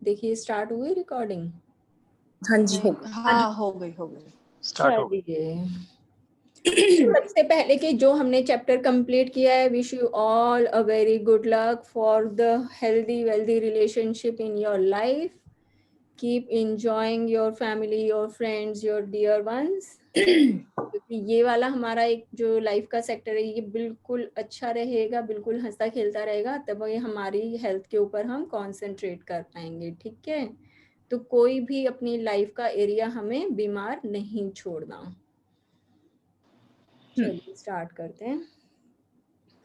देखिए स्टार्ट हुई रिकॉर्डिंग। हाँ जी हो गई। हाँ हो गई स्टार्ट हो गई। चलिए सबसे पहले कि जो हमने चैप्टर कंप्लीट किया है, wish you all a very good luck for the healthy wealthy relationship in your life. Keep enjoying your family, your friends, your dear ones. क्योंकि ये वाला हमारा एक जो लाइफ का सेक्टर है ये बिल्कुल अच्छा रहेगा, बिल्कुल हंसता खेलता रहेगा, तब ये हमारी हेल्थ के ऊपर हम कंसंट्रेट कर पाएंगे। ठीक है, तो कोई भी अपनी लाइफ का एरिया हमें बीमार नहीं छोड़ना। चलिए स्टार्ट करते हैं।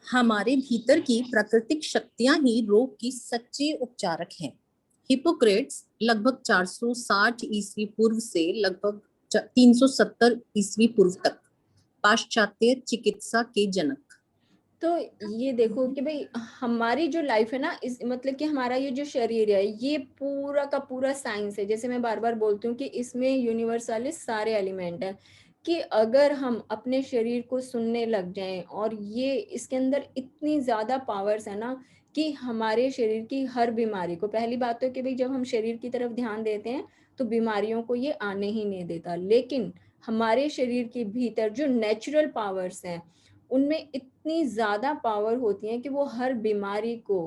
हमारे भीतर की प्राकृतिक शक्तियां ही रोग की सच्चे उपचारक हैं। हिपोक्रेट्स लगभग 460 ईस्वी पूर्व से लगभग 370 ईस्वी पूर्व तक पाश्चात्य चिकित्सा के जनक। तो ये देखो कि भाई हमारी जो लाइफ है ना, इस मतलब कि हमारा ये जो शरीर है ये पूरा का पूरा साइंस है। जैसे मैं बार बार बोलती हूँ कि इसमें यूनिवर्सली सारे एलिमेंट हैं, कि अगर हम अपने शरीर को सुनने लग जाएं, और ये इसके अंदर इतनी ज़्यादा पावर्स है ना कि हमारे शरीर की हर बीमारी को, पहली बात तो कि भाई जब हम शरीर की तरफ ध्यान देते हैं तो बीमारियों को ये आने ही नहीं देता, लेकिन हमारे शरीर के भीतर जो नेचुरल पावर्स हैं उनमें इतनी ज़्यादा पावर होती है कि वो हर बीमारी को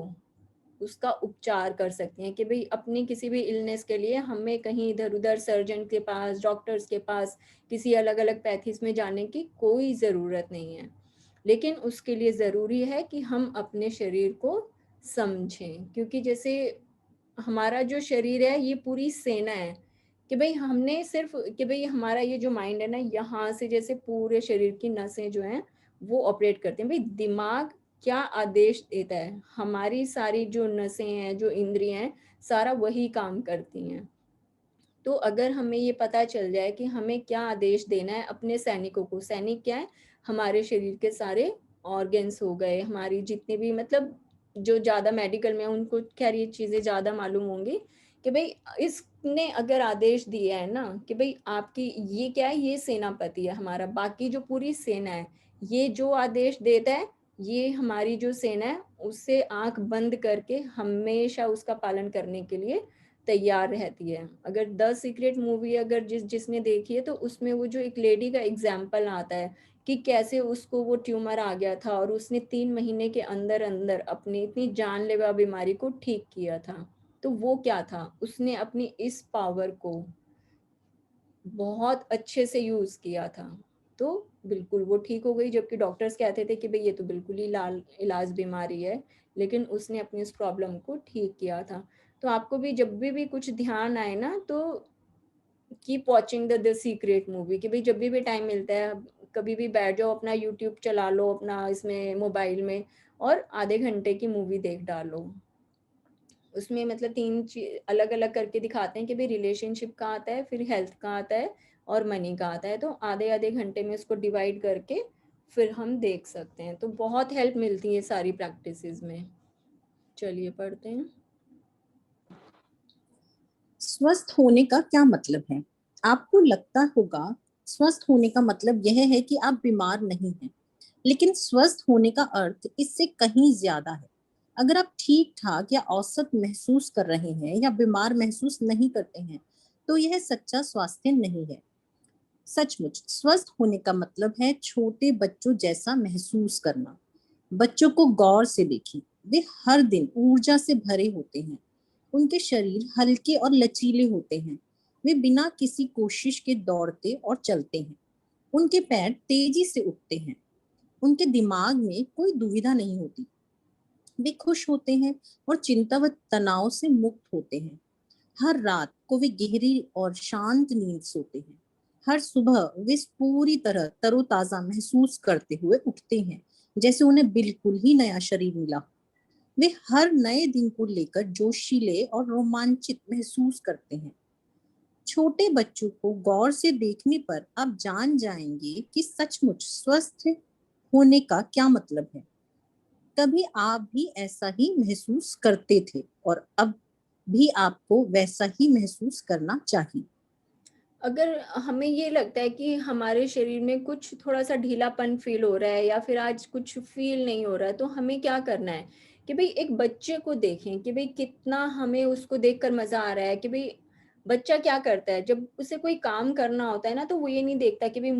उसका उपचार कर सकती हैं। कि भाई अपनी किसी भी इलनेस के लिए हमें कहीं इधर उधर सर्जन के पास, डॉक्टर्स के पास, किसी अलग अलग पैथीज में जाने की कोई ज़रूरत नहीं है, लेकिन उसके लिए ज़रूरी है कि हम अपने शरीर को समझें। क्योंकि जैसे हमारा जो शरीर है ये पूरी सेना है, कि भाई हमने सिर्फ कि भाई हमारा ये जो माइंड है ना, यहाँ से जैसे पूरे शरीर की नसें जो हैं वो ऑपरेट करते हैं। भाई दिमाग क्या आदेश देता है, हमारी सारी जो नसें हैं, जो इंद्रियां हैं, सारा वही काम करती हैं। तो अगर हमें ये पता चल जाए कि हमें क्या आदेश देना है अपने सैनिकों को, सैनिक क्या है, हमारे शरीर के सारे ऑर्गन्स हो गए, हमारी जितने भी मतलब जो ज़्यादा मेडिकल में उनको खैर ये चीज़ें ज़्यादा मालूम होंगी, कि भाई इसने अगर आदेश दिया है ना कि भाई आपकी ये क्या है, ये सेनापति है हमारा, बाकी जो पूरी सेना है ये जो आदेश देता है, ये हमारी जो सेना है उससे आंख बंद करके हमेशा उसका पालन करने के लिए तैयार रहती है। अगर द सीक्रेट मूवी अगर जिसने देखी है तो उसमें वो जो एक लेडी का एग्जाम्पल आता है कि कैसे उसको वो ट्यूमर आ गया था और उसने 3 महीने के अंदर अंदर अपनी इतनी जानलेवा बीमारी को ठीक किया था। तो वो क्या था, उसने अपनी इस पावर को बहुत अच्छे से यूज किया था, तो बिल्कुल वो ठीक हो गई। जबकि डॉक्टर्स कहते थे कि भाई ये तो बिल्कुल ही लाल इलाज बीमारी है, लेकिन उसने अपनी इस प्रॉब्लम को ठीक किया था। तो आपको भी जब भी कुछ ध्यान आए ना तो keep watching the secret movie, कि भाई जब भी टाइम मिलता है कभी भी बैठ जाओ, अपना यूट्यूब चला लो अपना इसमें मोबाइल में, और आधे घंटे की मूवी देख डालो। उसमें मतलब 3 अलग अलग करके दिखाते हैं कि भाई रिलेशनशिप का आता है, फिर हेल्थ का आता है और मनी का आता है। तो आधे आधे घंटे में उसको डिवाइड करके फिर हम देख सकते हैं, तो बहुत हेल्प मिलती है सारी प्रैक्टिसेस में। चलिए पढ़ते हैं। स्वस्थ होने का क्या मतलब है? आपको लगता होगा स्वस्थ होने का मतलब यह है कि आप बीमार नहीं हैं, लेकिन स्वस्थ होने का अर्थ इससे कहीं ज्यादा है। अगर आप ठीक ठाक या औसत महसूस कर रहे हैं या बीमार महसूस नहीं करते हैं, तो यह सच्चा स्वास्थ्य नहीं है। सचमुच स्वस्थ होने का मतलब है छोटे बच्चों जैसा महसूस करना। बच्चों को गौर से देखें, वे हर दिन ऊर्जा से भरे होते हैं। उनके शरीर हल्के और लचीले होते हैं। वे बिना किसी कोशिश के दौड़ते और चलते हैं। उनके पैर तेजी से उठते हैं। उनके दिमाग में कोई दुविधा नहीं होती। वे खुश होते हैं और चिंता व तनाव से मुक्त होते हैं। हर रात को वे गहरी और शांत नींद सोते हैं। हर सुबह वे पूरी तरह तरोताजा महसूस करते हुए उठते हैं, जैसे उन्हें बिल्कुल ही नया शरीर मिला। वे हर नए दिन को लेकर जोशीले और रोमांचित महसूस करते हैं। छोटे बच्चों को गौर से देखने पर आप जान जाएंगे कि सचमुच स्वस्थ होने का क्या मतलब है। तभी आप भी ऐसा ही महसूस करते थे और अब भी आपको वैसा ही महसूस करना चाहिए। अगर हमें ये लगता है कि हमारे शरीर में कुछ थोड़ा सा ढीलापन फील हो रहा है या फिर आज कुछ फील नहीं हो रहा है, तो हमें क्या करना है कि भाई एक बच्चे को देखें कि भाई कितना हमें उसको देखकर मजा आ रहा है, कि भाई बच्चा क्या करता है जब उसे कोई काम करना होता है ना, तो वो ये नहीं देखता कि भाई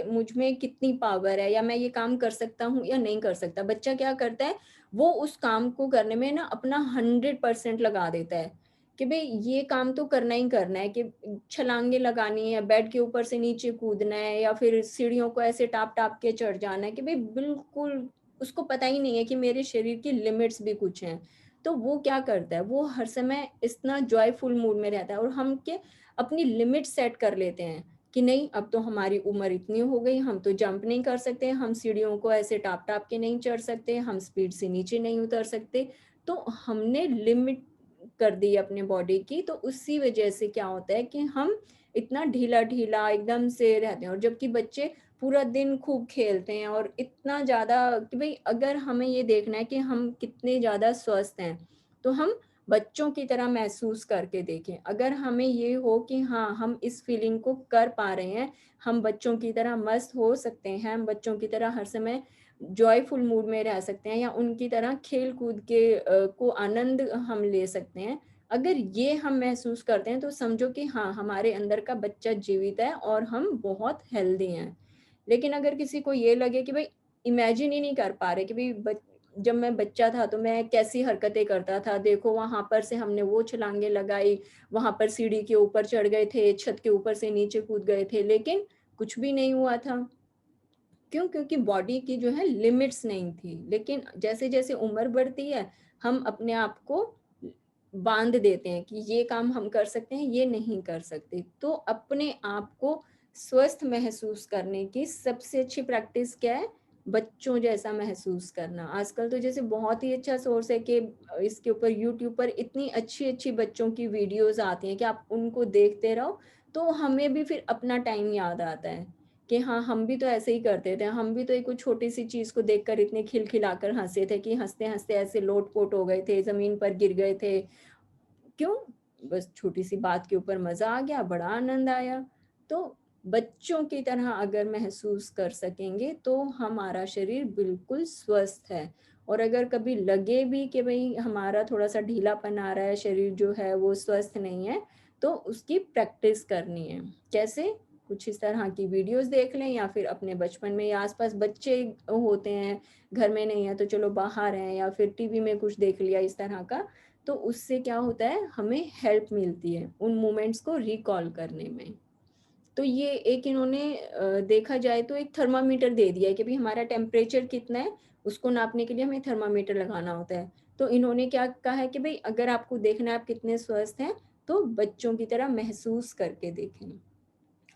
मुझ में कितनी पावर है या मैं ये काम कर सकता हूँ या नहीं कर सकता। बच्चा क्या करता है, वो उस काम को करने में ना अपना 100% लगा देता है कि भाई ये काम तो करना ही करना है, कि छलांगे लगानी है, बेड के ऊपर से नीचे कूदना है या फिर सीढ़ियों को ऐसे टाप टाप के चढ़ जाना है, कि भाई बिल्कुल उसको पता ही नहीं है कि मेरे शरीर की लिमिट्स भी कुछ हैं। तो वो क्या करता है, वो हर समय इतना जॉयफुल मूड में रहता है, और हम के अपनी लिमिट सेट कर लेते हैं कि नहीं अब तो हमारी उम्र इतनी हो गई, हम तो जंप नहीं कर सकते, हम सीढ़ियों को ऐसे टाप टाप के नहीं चढ़ सकते, हम स्पीड से नीचे नहीं उतर सकते। तो हमने लिमिट कर दी अपने बॉडी की, तो उसी वजह से क्या होता है कि हम इतना ढीला ढीला एकदम से रहते हैं। और जबकि बच्चे पूरा दिन खूब खेलते हैं और इतना ज़्यादा, कि भाई अगर हमें ये देखना है कि हम कितने ज़्यादा स्वस्थ हैं, तो हम बच्चों की तरह महसूस करके देखें। अगर हमें ये हो कि हाँ हम इस फीलिंग को कर पा रहे हैं, हम बच्चों की तरह मस्त हो सकते हैं, हम बच्चों की तरह हर समय जॉयफुल मूड में रह सकते हैं, या उनकी तरह खेल कूद के को आनंद हम ले सकते हैं, अगर ये हम महसूस करते हैं, तो समझो कि हाँ हमारे अंदर का बच्चा जीवित है और हम बहुत हेल्दी हैं। लेकिन अगर किसी को ये लगे कि भाई इमेजिन ही नहीं कर पा रहे कि भाई जब मैं बच्चा था तो मैं कैसी हरकतें करता था, देखो वहां पर से हमने वो छलांगे लगाई, वहां पर सीढ़ी के ऊपर चढ़ गए थे, छत के ऊपर से नीचे कूद गए थे, लेकिन कुछ भी नहीं हुआ था। क्यों? क्योंकि बॉडी की जो है लिमिट्स नहीं थी। लेकिन जैसे जैसे उम्र बढ़ती है, हम अपने आप को बांध देते हैं कि ये काम हम कर सकते हैं, ये नहीं कर सकते। तो अपने आप को स्वस्थ महसूस करने की सबसे अच्छी प्रैक्टिस क्या है? बच्चों जैसा महसूस करना। आजकल तो जैसे बहुत ही अच्छा सोर्स है कि इसके ऊपर यूट्यूब पर इतनी अच्छी अच्छी बच्चों की वीडियोस आती हैं कि आप उनको देखते रहो, तो हमें भी फिर अपना टाइम याद आता है कि हाँ हम भी तो ऐसे ही करते थे, हम भी तो एक कुछ छोटी सी चीज को देखकर इतने खिलखिलाकर हंसे थे कि हंसते हंसते ऐसे लोटपोट हो गए थे, जमीन पर गिर गए थे। क्यों? बस छोटी सी बात के ऊपर मजा आ गया, बड़ा आनंद आया। तो बच्चों की तरह अगर महसूस कर सकेंगे तो हमारा शरीर बिल्कुल स्वस्थ है। और अगर कभी लगे भी कि भाई हमारा थोड़ा सा ढीलापन आ रहा है, शरीर जो है वो स्वस्थ नहीं है, तो उसकी प्रैक्टिस करनी है। कैसे? कुछ इस तरह की वीडियोस देख लें, या फिर अपने बचपन में या आसपास बच्चे होते हैं, घर में नहीं है तो चलो बाहर हैं, या फिर टीवी में कुछ देख लिया इस तरह का। तो उससे क्या होता है, हमें हेल्प मिलती है उन मोमेंट्स को रिकॉल करने में। तो ये एक इन्होंने देखा जाए तो एक थर्मामीटर दे दिया है कि भाई हमारा टेम्परेचर कितना है, उसको नापने के लिए हमें थर्मामीटर लगाना होता है। तो इन्होंने क्या कहा है कि भाई अगर आपको देखना है आप कितने स्वस्थ हैं, तो बच्चों की तरह महसूस करके देखें।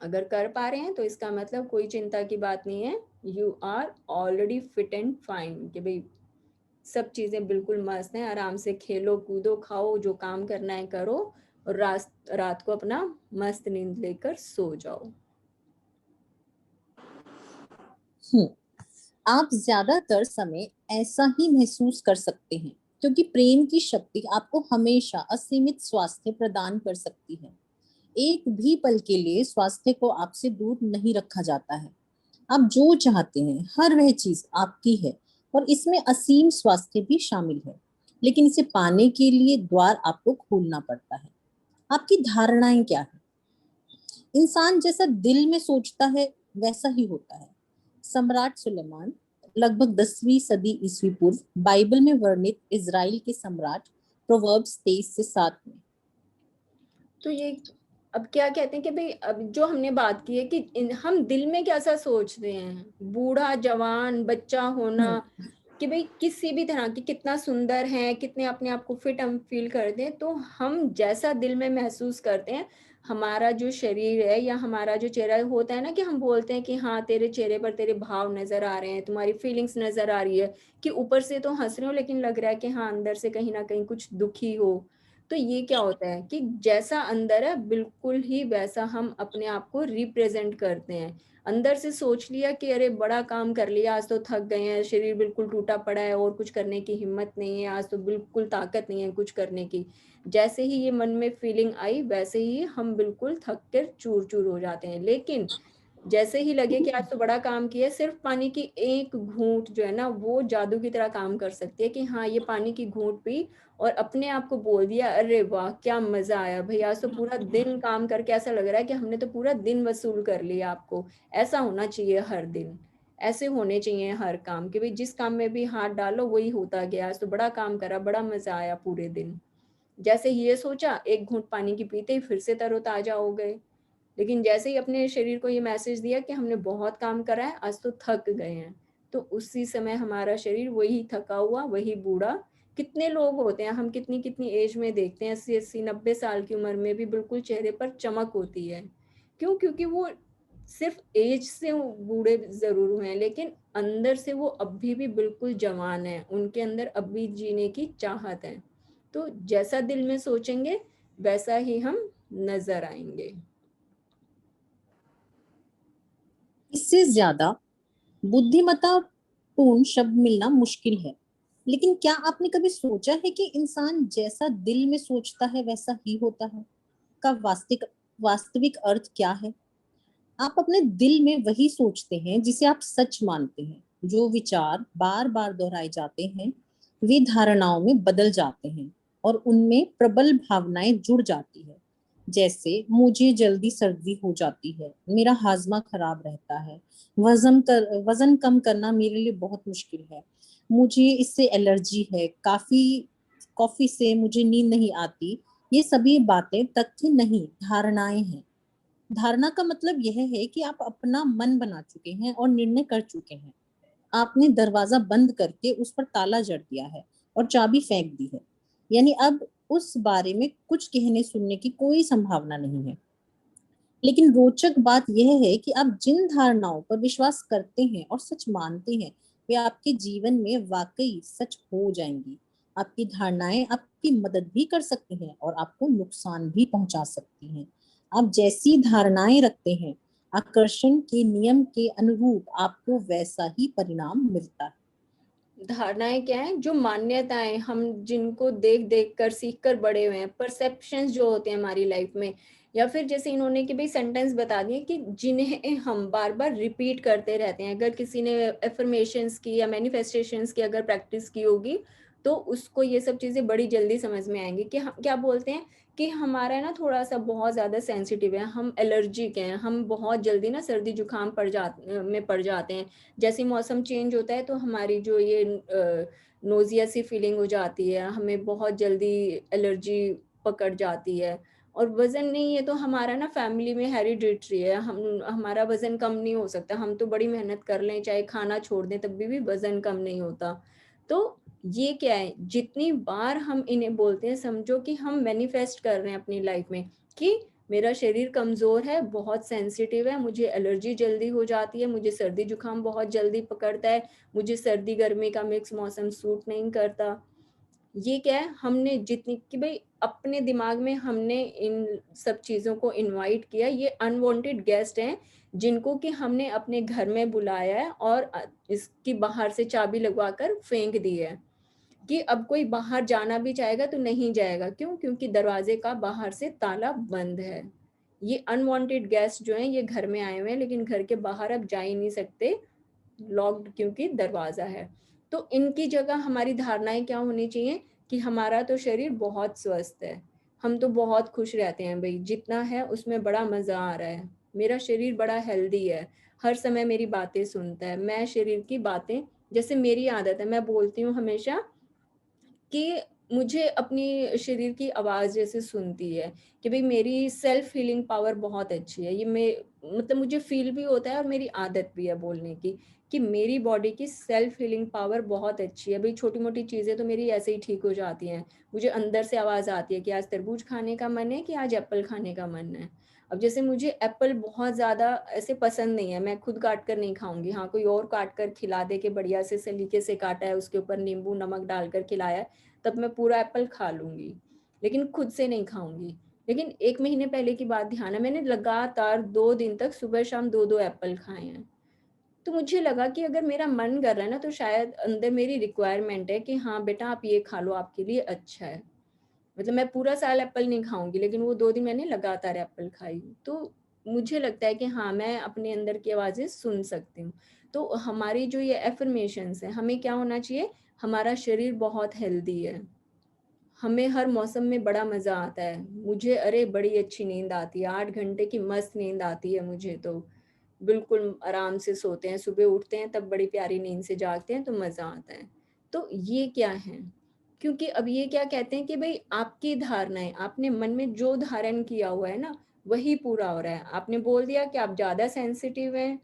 अगर कर पा रहे हैं तो इसका मतलब कोई चिंता की बात नहीं है, you are already fit and fine, कि भाई सब चीजें बिल्कुल मस्त हैं, आराम से खेलो कूदो खाओ, जो काम करना है करो, और रात को अपना मस्त नींद लेकर सो जाओ। हम्म, आप ज्यादातर समय ऐसा ही महसूस कर सकते हैं क्योंकि प्रेम की शक्ति आपको हमेशा असीमित स्वास्थ्य प्रदान कर सकती है। एक भी पल के लिए स्वास्थ्य को आपसे दूर नहीं रखा जाता है। आप जो चाहते हैं हर वह चीज आपकी है, और इसमें असीम स्वास्थ्य भी शामिल है। लेकिन इसे पाने के लिए द्वार आपको खोलना पड़ता है। आपकी धारणाएं क्या है? इंसान जैसा दिल में सोचता है वैसा ही होता है। सम्राट सुलेमान, लगभग 10वीं सदी ईस्वी पूर्व, बाइबल में वर्णित इजराइल के सम्राट, प्रोवर्ब्स 23 से 7 में। तो ये अब क्या कहते हैं कि भाई अब जो हमने बात की है कि हम दिल में कैसा सोचते हैं, बूढ़ा जवान बच्चा होना, हम्म कि भाई किसी भी तरह की कितना सुंदर है, कितने अपने आप को फिट हम फील करते हैं, तो हम जैसा दिल में महसूस करते हैं, हमारा जो शरीर है या हमारा जो चेहरा होता है ना, कि हम बोलते हैं कि हाँ तेरे चेहरे पर तेरे भाव नजर आ रहे हैं, तुम्हारी फीलिंग्स नजर आ रही है, कि ऊपर से तो हंस रहे हो लेकिन लग रहा है कि हाँ अंदर से कहीं ना कहीं कुछ दुखी हो। तो ये क्या होता है कि जैसा अंदर है बिल्कुल ही वैसा हम अपने आप को रिप्रेजेंट करते हैं। अंदर से सोच लिया कि अरे बड़ा काम कर लिया, आज तो थक गए हैं, शरीर बिल्कुल टूटा पड़ा है और कुछ करने की हिम्मत नहीं है, आज तो बिल्कुल ताकत नहीं है कुछ करने की। जैसे ही ये मन में फीलिंग आई, वैसे ही हम बिल्कुल थक कर चूर चूर हो जाते हैं। लेकिन जैसे ही लगे कि आज तो बड़ा काम किया, सिर्फ पानी की एक घूंट जो है ना, वो जादू की तरह काम कर सकती है कि हाँ, ये पानी की घूंट पी और अपने आप को बोल दिया, अरे वाह क्या मजा आया भाई, आज तो पूरा दिन काम करके ऐसा लग रहा है कि हमने तो पूरा दिन वसूल कर लिया आपको। ऐसा होना चाहिए हर दिन, ऐसे होने चाहिए हर काम कि भाई जिस काम में भी हाथ डालो वही होता गया, आज तो बड़ा काम करा, बड़ा मजा आया पूरे दिन। जैसे ही ये सोचा, एक घूंट पानी की पीते ही फिर से तरोताजा हो गए। लेकिन जैसे ही अपने शरीर को ये मैसेज दिया कि हमने बहुत काम करा है, आज तो थक गए हैं, तो उसी समय हमारा शरीर वही थका हुआ, वही बूढ़ा। कितने लोग होते हैं, हम कितनी कितनी एज में देखते हैं, 80 80 90 साल की उम्र में भी बिल्कुल चेहरे पर चमक होती है। क्यों? क्योंकि वो सिर्फ एज से वो बूढ़े जरूर हुए हैं, लेकिन अंदर से वो अभी भी बिल्कुल जवान है, उनके अंदर अभी जीने की चाहत है। तो जैसा दिल में सोचेंगे वैसा ही हम नजर आएंगे। इससे ज्यादा बुद्धिमत्ता पूर्ण शब्द मिलना मुश्किल है। लेकिन क्या आपने कभी सोचा है कि इंसान जैसा दिल में सोचता है वैसा ही होता है? का वास्तविक वास्तविक अर्थ क्या है? आप अपने दिल में वही सोचते हैं जिसे आप सच मानते हैं। जो विचार बार बार दोहराए जाते हैं वे धारणाओं में बदल जाते हैं और उनमें प्रबल भावनाएं जुड़ जाती है। जैसे मुझे जल्दी सर्दी हो जाती है, मेरा हाजमा खराब रहता है, वजन कम करना मेरे लिए बहुत मुश्किल है, मुझे इससे एलर्जी है, काफी कॉफी से मुझे नींद नहीं आती। ये सभी बातें तथ्य नहीं, धारणाएं हैं। धारणा का मतलब यह है कि आप अपना मन बना चुके हैं और निर्णय कर चुके हैं। आपने दरवाजा बंद करके उस पर ताला जड़ दिया है और चाबी फेंक दी है। यानी अब उस बारे में कुछ कहने सुनने की कोई संभावना नहीं है। लेकिन रोचक बात यह है कि आप जिन धारणाओं पर विश्वास करते हैं और सच मानते हैं वे आपके जीवन में वाकई सच हो जाएंगी। आपकी धारणाएं आपकी मदद भी कर सकती हैं और आपको नुकसान भी पहुंचा सकती हैं। आप जैसी धारणाएं रखते हैं, आकर्षण के नियम के अनुरूप आपको वैसा ही परिणाम मिलता है। धारणाएं क्या है? जो मान्यताएं हम जिनको देख देख कर सीख कर बड़े हुए हैं, परसेप्शंस जो होते हैं हमारी लाइफ में, या फिर जैसे इन्होंने कि भाई सेंटेंस बता दिए कि जिन्हें हम बार बार रिपीट करते रहते हैं। अगर किसी ने एफर्मेशंस की या मैनिफेस्टेशंस की अगर प्रैक्टिस की होगी, तो उसको ये सब चीजें बड़ी जल्दी समझ में आएंगी कि हम क्या बोलते हैं कि हमारा ना थोड़ा सा बहुत ज्यादा सेंसिटिव है, हम एलर्जिक हैं, हम बहुत जल्दी ना सर्दी जुकाम पड़ जाते हैं। जैसे मौसम चेंज होता है तो हमारी जो ये नोजिया सी फीलिंग हो जाती है, हमें बहुत जल्दी एलर्जी पकड़ जाती है। और वजन नहीं है तो हमारा ना फैमिली में हेरिडिटरी है, हम हमारा वजन कम नहीं हो सकता, हम तो बड़ी मेहनत कर लें, चाहे खाना छोड़ दें तब भी वजन कम नहीं होता। तो ये क्या है, जितनी बार हम इन्हें बोलते हैं, समझो कि हम मैनिफेस्ट कर रहे हैं अपनी लाइफ में कि मेरा शरीर कमजोर है, बहुत सेंसिटिव है, मुझे एलर्जी जल्दी हो जाती है, मुझे सर्दी जुकाम बहुत जल्दी पकड़ता है, मुझे सर्दी गर्मी का मिक्स मौसम सूट नहीं करता। ये क्या है, हमने जितनी कि भाई अपने दिमाग में हमने इन सब चीजों को इनवाइट किया, ये अनवांटेड गेस्ट हैं जिनको कि हमने अपने घर में बुलाया है और इसकी बाहर से चाबी लगवा कर फेंक दी है कि अब कोई बाहर जाना भी चाहेगा तो नहीं जाएगा। क्यों? क्योंकि दरवाजे का बाहर से ताला बंद है। ये अनवांटेड गेस्ट जो हैं ये घर में आए हुए हैं, लेकिन घर के बाहर अब जा ही नहीं सकते, लॉक्ड क्योंकि दरवाजा है। तो इनकी जगह हमारी धारणाएं क्या होनी चाहिए कि हमारा तो शरीर बहुत स्वस्थ है, हम तो बहुत खुश रहते हैं भाई, जितना है उसमें बड़ा मजा आ रहा है, मेरा शरीर बड़ा हेल्दी है, हर समय मेरी बातें सुनता है, मैं शरीर की बातें, जैसे मेरी आदत है, मैं बोलती हूँ हमेशा कि मुझे अपनी शरीर की आवाज़ जैसे सुनती है कि भाई मेरी सेल्फ हीलिंग पावर बहुत अच्छी है। ये मैं मतलब मुझे फ़ील भी होता है और मेरी आदत भी है बोलने की कि मेरी बॉडी की सेल्फ हीलिंग पावर बहुत अच्छी है। भई छोटी-मोटी चीज़ें तो मेरी ऐसे ही ठीक हो जाती हैं। मुझे अंदर से आवाज़ आती है कि आज तरबूज खाने का मन है कि आज एप्पल खाने का मन है। अब जैसे मुझे एप्पल बहुत ज़्यादा ऐसे पसंद नहीं है, मैं खुद काट कर नहीं खाऊँगी। हाँ, कोई और काट कर खिला दे कि बढ़िया से सलीके से काटा है, उसके ऊपर नींबू, नमक डालकर खिलाया है, तब मैं पूरा एप्पल खा लूँगी, लेकिन खुद से नहीं खाऊँगी। लेकिन 1 महीने पहले की बात ध्यान है, मैंने लगातार 2 दिन तक सुबह-शाम 2-2 एप्पल खाए हैं। तो मुझे लगा कि अगर मेरा मन कर रहा है ना, तो शायद अंदर मेरी रिक्वायरमेंट है कि हाँ, बेटा आप ये खा लो, आपके लिए अच्छा है। मतलब मैं पूरा साल एप्पल नहीं खाऊँगी, लेकिन वो 2 दिन मैंने लगातार एप्पल खाई। तो मुझे लगता है कि हाँ, मैं अपने अंदर की आवाज़ें सुन सकती हूँ। तो हमारी जो ये अफ़र्मेशंस हैं, हमें क्या होना चाहिए, हमारा शरीर बहुत हेल्दी है। हमें हर मौसम में बड़ा मज़ा आता है। मुझे अरे बड़ी अच्छी नींद आती है, 8 घंटे की मस्त नींद आती है मुझे तो। बिल्कुल आराम से सोते हैं, सुबह उठते हैं तब बड़ी प्यारी नींद से जागते हैं तो मज़ा आता है। तो ये क्या है? क्योंकि अब ये क्या कहते हैं कि भई आपकी धारणाएँ, आपने मन में जो धारण किया हुआ है ना, वही पूरा हो रहा है। आपने बोल दिया कि आप ज़्यादा सेंसिटिव हैं,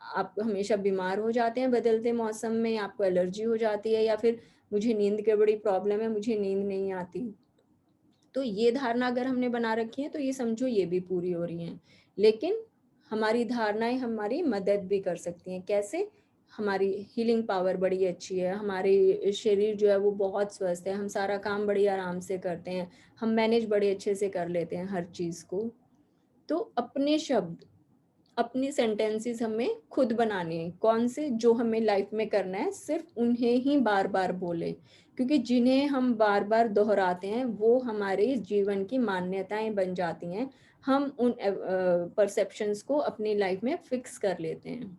आप हमेशा बीमार हो जाते हैं बदलते मौसम में, आपको एलर्जी हो जाती है, या फिर मुझे नींद की बड़ी प्रॉब्लम है, मुझे नींद नहीं आती। तो ये धारणा अगर हमने बना रखी है तो ये समझो ये भी पूरी हो रही हैं। लेकिन हमारी धारणाएँ हमारी मदद भी कर सकती हैं। कैसे? हमारी हीलिंग पावर बड़ी अच्छी है, हमारे शरीर जो है वो बहुत स्वस्थ है, हम सारा काम बड़ी आराम से करते हैं, हम मैनेज बड़े अच्छे से कर लेते हैं हर चीज़ को। तो अपने शब्द, अपनी सेंटेंसेस हमें खुद बनाने हैं। कौन से? जो हमें लाइफ में करना है, सिर्फ़ उन्हें ही बार-बार बोलें। क्योंकि जिन्हें हम बार-बार दोहराते हैं, वो हमारे जीवन की मान्यताएँ बन जाती हैं। हम उन परसेप्शंस को अपनी लाइफ में फिक्स कर लेते हैं।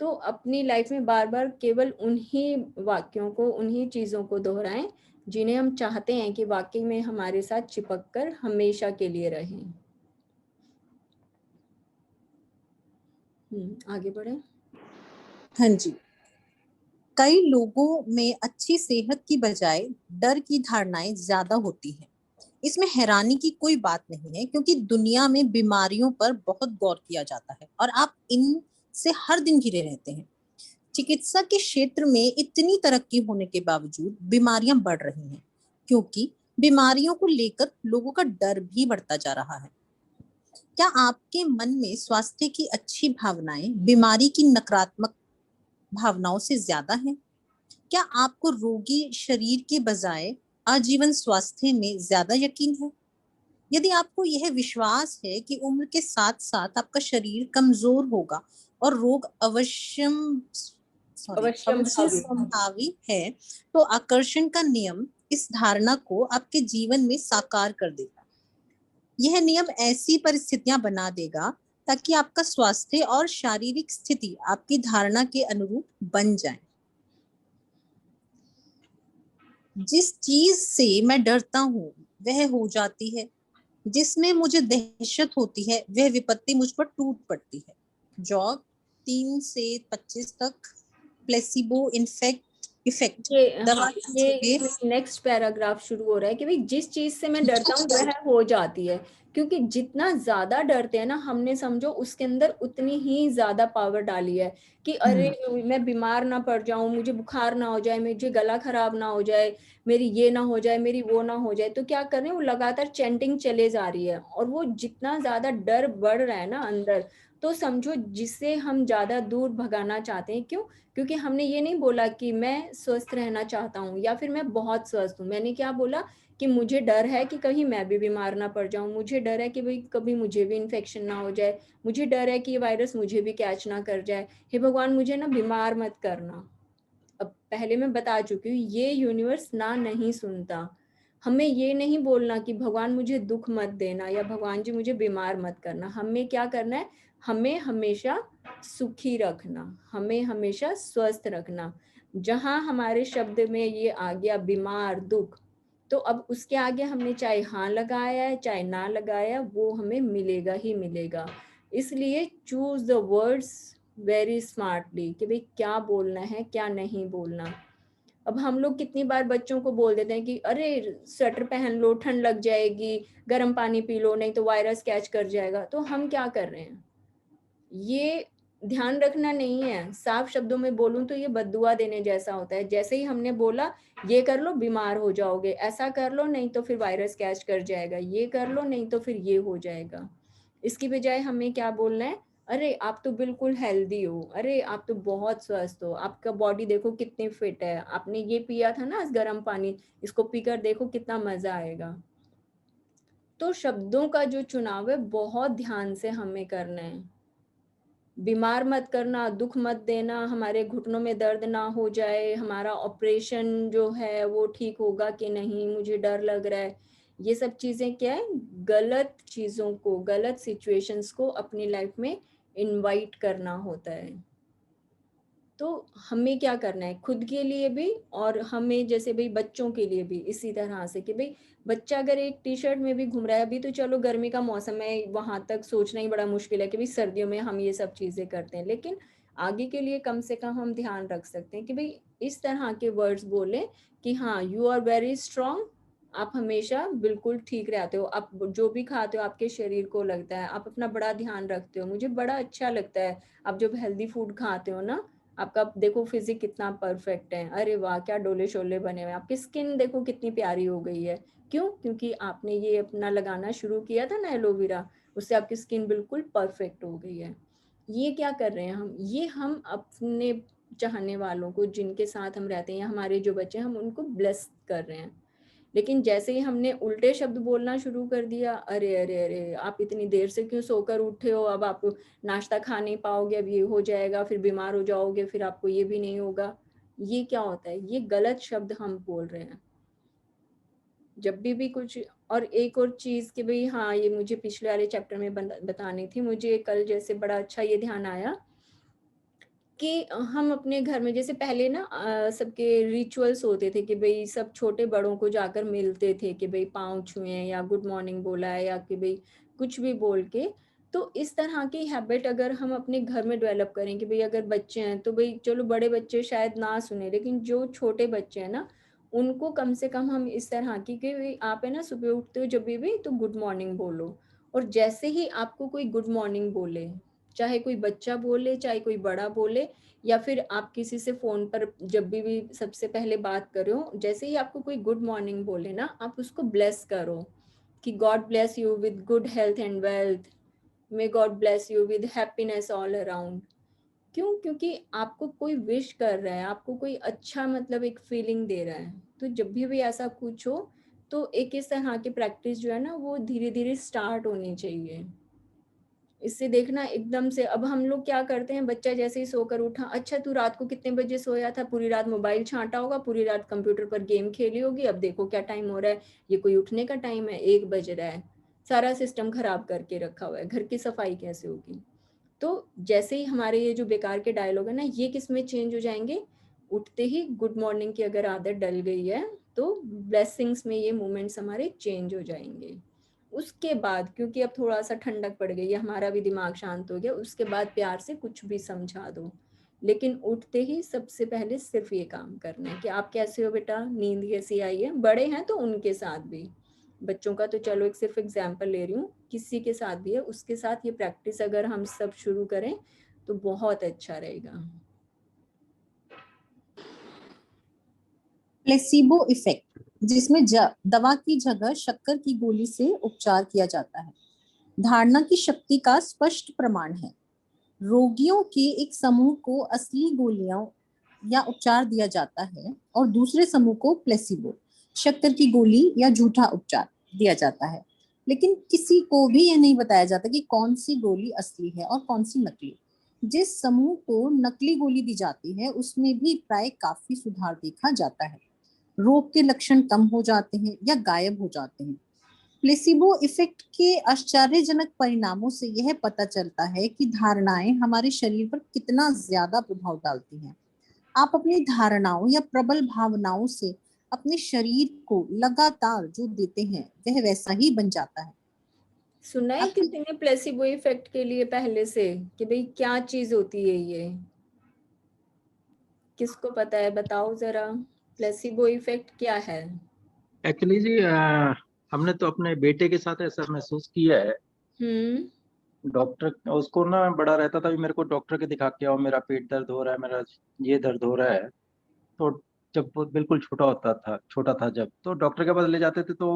तो अपनी लाइफ में बार-बार केवल उन्हीं वाक्यों को, उन्हीं चीज़ों को दोहराएँ, जिन्हें हम चाहते हैं कि वाक़ई में हमारे साथ चिपक कर हमेशा के लिए रहें। आगे बढ़ें? हाँ जी। कई लोगों में अच्छी सेहत की बजाय डर की धारणाएं ज्यादा होती हैं। इसमें हैरानी की कोई बात नहीं है, क्योंकि दुनिया में बीमारियों पर बहुत गौर किया जाता है और आप इन से हर दिन घिरे रहते हैं। चिकित्सा के क्षेत्र में इतनी तरक्की होने के बावजूद बीमारियां बढ़ रही हैं, क्योंकि बीमारियों को लेकर लोगों का डर भी बढ़ता जा रहा है। क्या आपके मन में स्वास्थ्य की अच्छी भावनाएं बीमारी की नकारात्मक भावनाओं से ज्यादा है? क्या आपको रोगी शरीर के बजाय आजीवन स्वास्थ्य में ज्यादा यकीन है? यदि आपको यह विश्वास है कि उम्र के साथ साथ आपका शरीर कमजोर होगा और रोग अवश्यम अवश्य भावी। संभावी है, तो आकर्षण का नियम इस धारणा को आपके जीवन में साकार कर देगा। यह नियम ऐसी परिस्थितियां बना देगा ताकि आपका स्वास्थ्य और शारीरिक स्थिति आपकी धारणा के अनुरूप बन जाए। जिस चीज से मैं डरता हूँ वह हो जाती है, जिसमें मुझे दहशत होती है वह विपत्ति मुझ पर टूट पड़ती है। जॉब 3 से 25 तक। प्लेसिबो इफेक्ट ये हाँ, दवा ये से। इसमें नेक्स्ट पैराग्राफ शुरू हो रहा है कि भई जिस चीज़ से मैं डरता हूँ वह हो जाती है। क्योंकि जितना ज़्यादा डरते हैं ना, हमने समझो उसके अंदर उतनी ही ज़्यादा पावर डाली है कि अरे मैं बीमार ना पड़ जाऊँ, मुझे बुखार ना हो जाए, मुझे गला खराब ना हो जाए, मेरी ये ना हो जाए, मेरी वो ना हो जाए। तो क्या कर रहे हैं, वो लगातार चैंटिंग चले जा रही है, और वो जितना ज़्यादा डर बढ़ रहा है ना अंदर, तो समझो जिससे हम ज़्यादा दूर भगाना चाहते हैं। क्यों? क्योंकि हमने ये नहीं बोला कि मैं स्वस्थ रहना चाहता हूँ या फिर मैं बहुत स्वस्थ हूँ। मैंने क्या बोला कि मुझे डर है कि कहीं मैं भी बीमार ना पड़ जाऊँ, मुझे डर है कि भई कभी मुझे भी इन्फेक्शन ना हो जाए, मुझे डर है कि ये वायरस मुझे भी कैच ना कर जाए। हे भगवान, मुझे ना बीमार मत करना। अब पहले मैं बता चुकी हूँ, ये यूनिवर्स ना नहीं सुनता। हमें ये नहीं बोलना कि भगवान मुझे दुःख मत देना या भगवान जी मुझे बीमार मत करना। हमें क्या करना है? हमें हमेशा सुखी रखना, हमें हमेशा स्वस्थ रखना। जहाँ हमारे शब्द में ये आ गया बीमार, दुःख, तो अब उसके आगे हमने चाहे हाँ लगाया है, चाहे ना लगाया, वो हमें मिलेगा ही मिलेगा। इसलिए choose the words very smartly कि भई क्या बोलना है, क्या नहीं बोलना। अब हम लोग कितनी बार बच्चों को बोल देते हैं कि अरे स्वेटर पहन लो, ठंड लग जाएगी, गर्म पानी पी लो, नहीं तो वायरस कैच कर जाएगा। तो हम क्या कर रहे हैं? ये ध्यान रखना नहीं है। साफ शब्दों में बोलूँ तो ये बद्दुआ देने जैसा होता है। जैसे ही हमने बोला, ये कर लो बीमार हो जाओगे, ऐसा कर लो नहीं तो फिर वायरस कैच कर जाएगा, ये कर लो नहीं तो फिर ये हो जाएगा। इसकी बजाय हमें क्या बोलना है? अरे आप तो बिल्कुल हेल्दी हो, अरे आप तो बहुत स्वस्थ हो, आपका बॉडी देखो कितनी फिट है, आपने ये पिया था ना आज गर्म पानी, इसको पीकर देखो कितना मज़ा आएगा। तो शब्दों का जो चुनाव है बहुत ध्यान से हमें करना है। बीमार मत करना, दुःख मत देना, हमारे घुटनों में दर्द ना हो जाए, हमारा ऑपरेशन जो है वो ठीक होगा कि नहीं, मुझे डर लग रहा है। ये सब चीजें क्या है, गलत चीजों को, गलत सिचुएशंस को अपनी लाइफ में इनवाइट करना होता है। तो हमें क्या करना है खुद के लिए भी, और हमें जैसे भाई बच्चों के लिए भी इसी तरह से कि भाई बच्चा अगर एक टी शर्ट में भी घूम रहा है, अभी तो चलो गर्मी का मौसम है, वहां तक सोचना ही बड़ा मुश्किल है कि भाई सर्दियों में हम ये सब चीजें करते हैं, लेकिन आगे के लिए कम से कम हम ध्यान रख सकते हैं कि भाई इस तरह के वर्ड्स बोले कि हाँ यू आर वेरी स्ट्रांग, आप हमेशा बिल्कुल ठीक रहते हो, आप जो भी खाते हो आपके शरीर को लगता है, आप अपना बड़ा ध्यान रखते हो, मुझे बड़ा अच्छा लगता है आप जब हेल्दी फूड खाते हो ना, आपका देखो फिजिक कितना परफेक्ट है, अरे वाह क्या डोले शोले बने हुए हैं, आपकी स्किन देखो कितनी प्यारी हो गई है। क्यों? क्योंकि आपने ये अपना लगाना शुरू किया था ना एलोवेरा, उससे आपकी स्किन बिल्कुल परफेक्ट हो गई है। ये क्या कर रहे हैं हम, ये हम अपने चाहने वालों को जिनके साथ हम रहते हैं या हमारे जो बच्चे हैं हम उनको ब्लेस कर रहे हैं। लेकिन जैसे ही हमने उल्टे शब्द बोलना शुरू कर दिया, अरे अरे अरे आप इतनी देर से क्यों सोकर उठे हो, अब आप नाश्ता खा नहीं पाओगे, अब ये हो जाएगा, फिर बीमार हो जाओगे, फिर आपको ये भी नहीं होगा, ये क्या होता है, ये गलत शब्द हम बोल रहे हैं जब भी कुछ। और एक और चीज कि भाई हाँ ये मुझे पिछले वाले चैप्टर में बतानी थी, मुझे कल जैसे बड़ा अच्छा ये ध्यान आया कि हम अपने घर में जैसे पहले ना सबके रिचुअल्स होते थे कि भाई सब छोटे बड़ों को जाकर मिलते थे कि भाई पाँव छुए या गुड मॉर्निंग बोला है या कि भाई कुछ भी बोल के। तो इस तरह की हैबिट अगर हम अपने घर में डेवलप करें कि भाई अगर बच्चे हैं तो भाई चलो बड़े बच्चे शायद ना सुने, लेकिन जो छोटे बच्चे हैं ना उनको कम से कम हम इस तरह की कि भाई आप है ना सुबह उठते हो जब भी तो गुड मॉर्निंग बोलो। और जैसे ही आपको कोई गुड मॉर्निंग बोले, चाहे कोई बच्चा बोले चाहे कोई बड़ा बोले, या फिर आप किसी से फोन पर जब भी सबसे पहले बात करो, जैसे ही आपको कोई गुड मॉर्निंग बोले ना आप उसको ब्लेस करो कि God bless you with good health and wealth, may God bless you with happiness all around. क्यों? क्योंकि आपको कोई विश कर रहा है, आपको कोई अच्छा मतलब एक फीलिंग दे रहा है। तो जब भी ऐसा कुछ हो तो एक इस तरह की प्रैक्टिस जो है ना वो धीरे धीरे स्टार्ट होनी चाहिए। इससे देखना एकदम से, अब हम लोग क्या करते हैं, बच्चा जैसे ही सोकर उठा, अच्छा तू रात को कितने बजे सोया था, पूरी रात मोबाइल छांटा होगा, पूरी रात कंप्यूटर पर गेम खेली होगी, अब देखो क्या टाइम हो रहा है, ये कोई उठने का टाइम है, 1 बज रहा है। सारा सिस्टम खराब करके रखा हुआ है, घर की सफाई कैसे होगी। तो जैसे ही हमारे ये जो बेकार के डायलॉग है ना ये किस में चेंज हो जाएंगे, उठते ही गुड मॉर्निंग की अगर आदत डल गई है तो ब्लेसिंग्स में ये मोमेंट्स हमारे चेंज हो जाएंगे। उसके बाद क्योंकि अब थोड़ा सा ठंडक पड़ गई है, हमारा भी दिमाग शांत हो गया, उसके बाद प्यार से कुछ भी समझा दो, लेकिन उठते ही सबसे पहले सिर्फ ये काम करना है कि आप कैसे हो बेटा, नींद कैसी आई है, बड़े हैं तो उनके साथ भी, बच्चों का तो चलो एक सिर्फ एग्जाम्पल ले रही हूँ, किसी के साथ भी है उसके साथ ये प्रैक्टिस अगर हम सब शुरू करें तो बहुत अच्छा रहेगा। प्लेसिबो इफेक्ट, जिसमें दवा की जगह शक्कर की गोली से उपचार किया जाता है, धारणा की शक्ति का स्पष्ट प्रमाण है। रोगियों के एक समूह को असली गोलियां या उपचार दिया जाता है और दूसरे समूह को प्लेसिबो, शक्कर की गोली या झूठा उपचार दिया जाता है। लेकिन किसी को भी यह नहीं बताया जाता कि कौन सी गोली असली है और कौन सी नकली। जिस समूह को नकली गोली दी जाती है उसमें भी प्राय काफी सुधार देखा जाता है, रोग के लक्षण कम हो जाते हैं या गायब हो जाते हैं। प्लेसिबो इफेक्ट के आश्चर्यजनक परिणामों से यह पता चलता है कि धारणाएं हमारे शरीर पर कितना ज्यादा प्रभाव डालती हैं। आप अपनी धारणाओं या प्रबल भावनाओं से अपने शरीर को लगातार जो देते हैं वह वैसा ही बन जाता है। सुना है आपकी किसी ने प्लेसिबो इफेक्ट के लिए पहले से कि भाई क्या चीज होती है ये, किसको पता है बताओ जरा, प्लेसिबो इफेक्ट क्या है? एक्चुअली जी हमने तो अपने बेटे के साथ ऐसा महसूस किया है। हम्म। डॉक्टर उसको ना बड़ा रहता था भी मेरे को डॉक्टर के दिखा के आओ, मेरा पेट दर्द हो रहा है, मेरा ये दर्द हो रहा है। तो जब वो बिल्कुल छोटा था जब तो डॉक्टर के पास ले जाते थे तो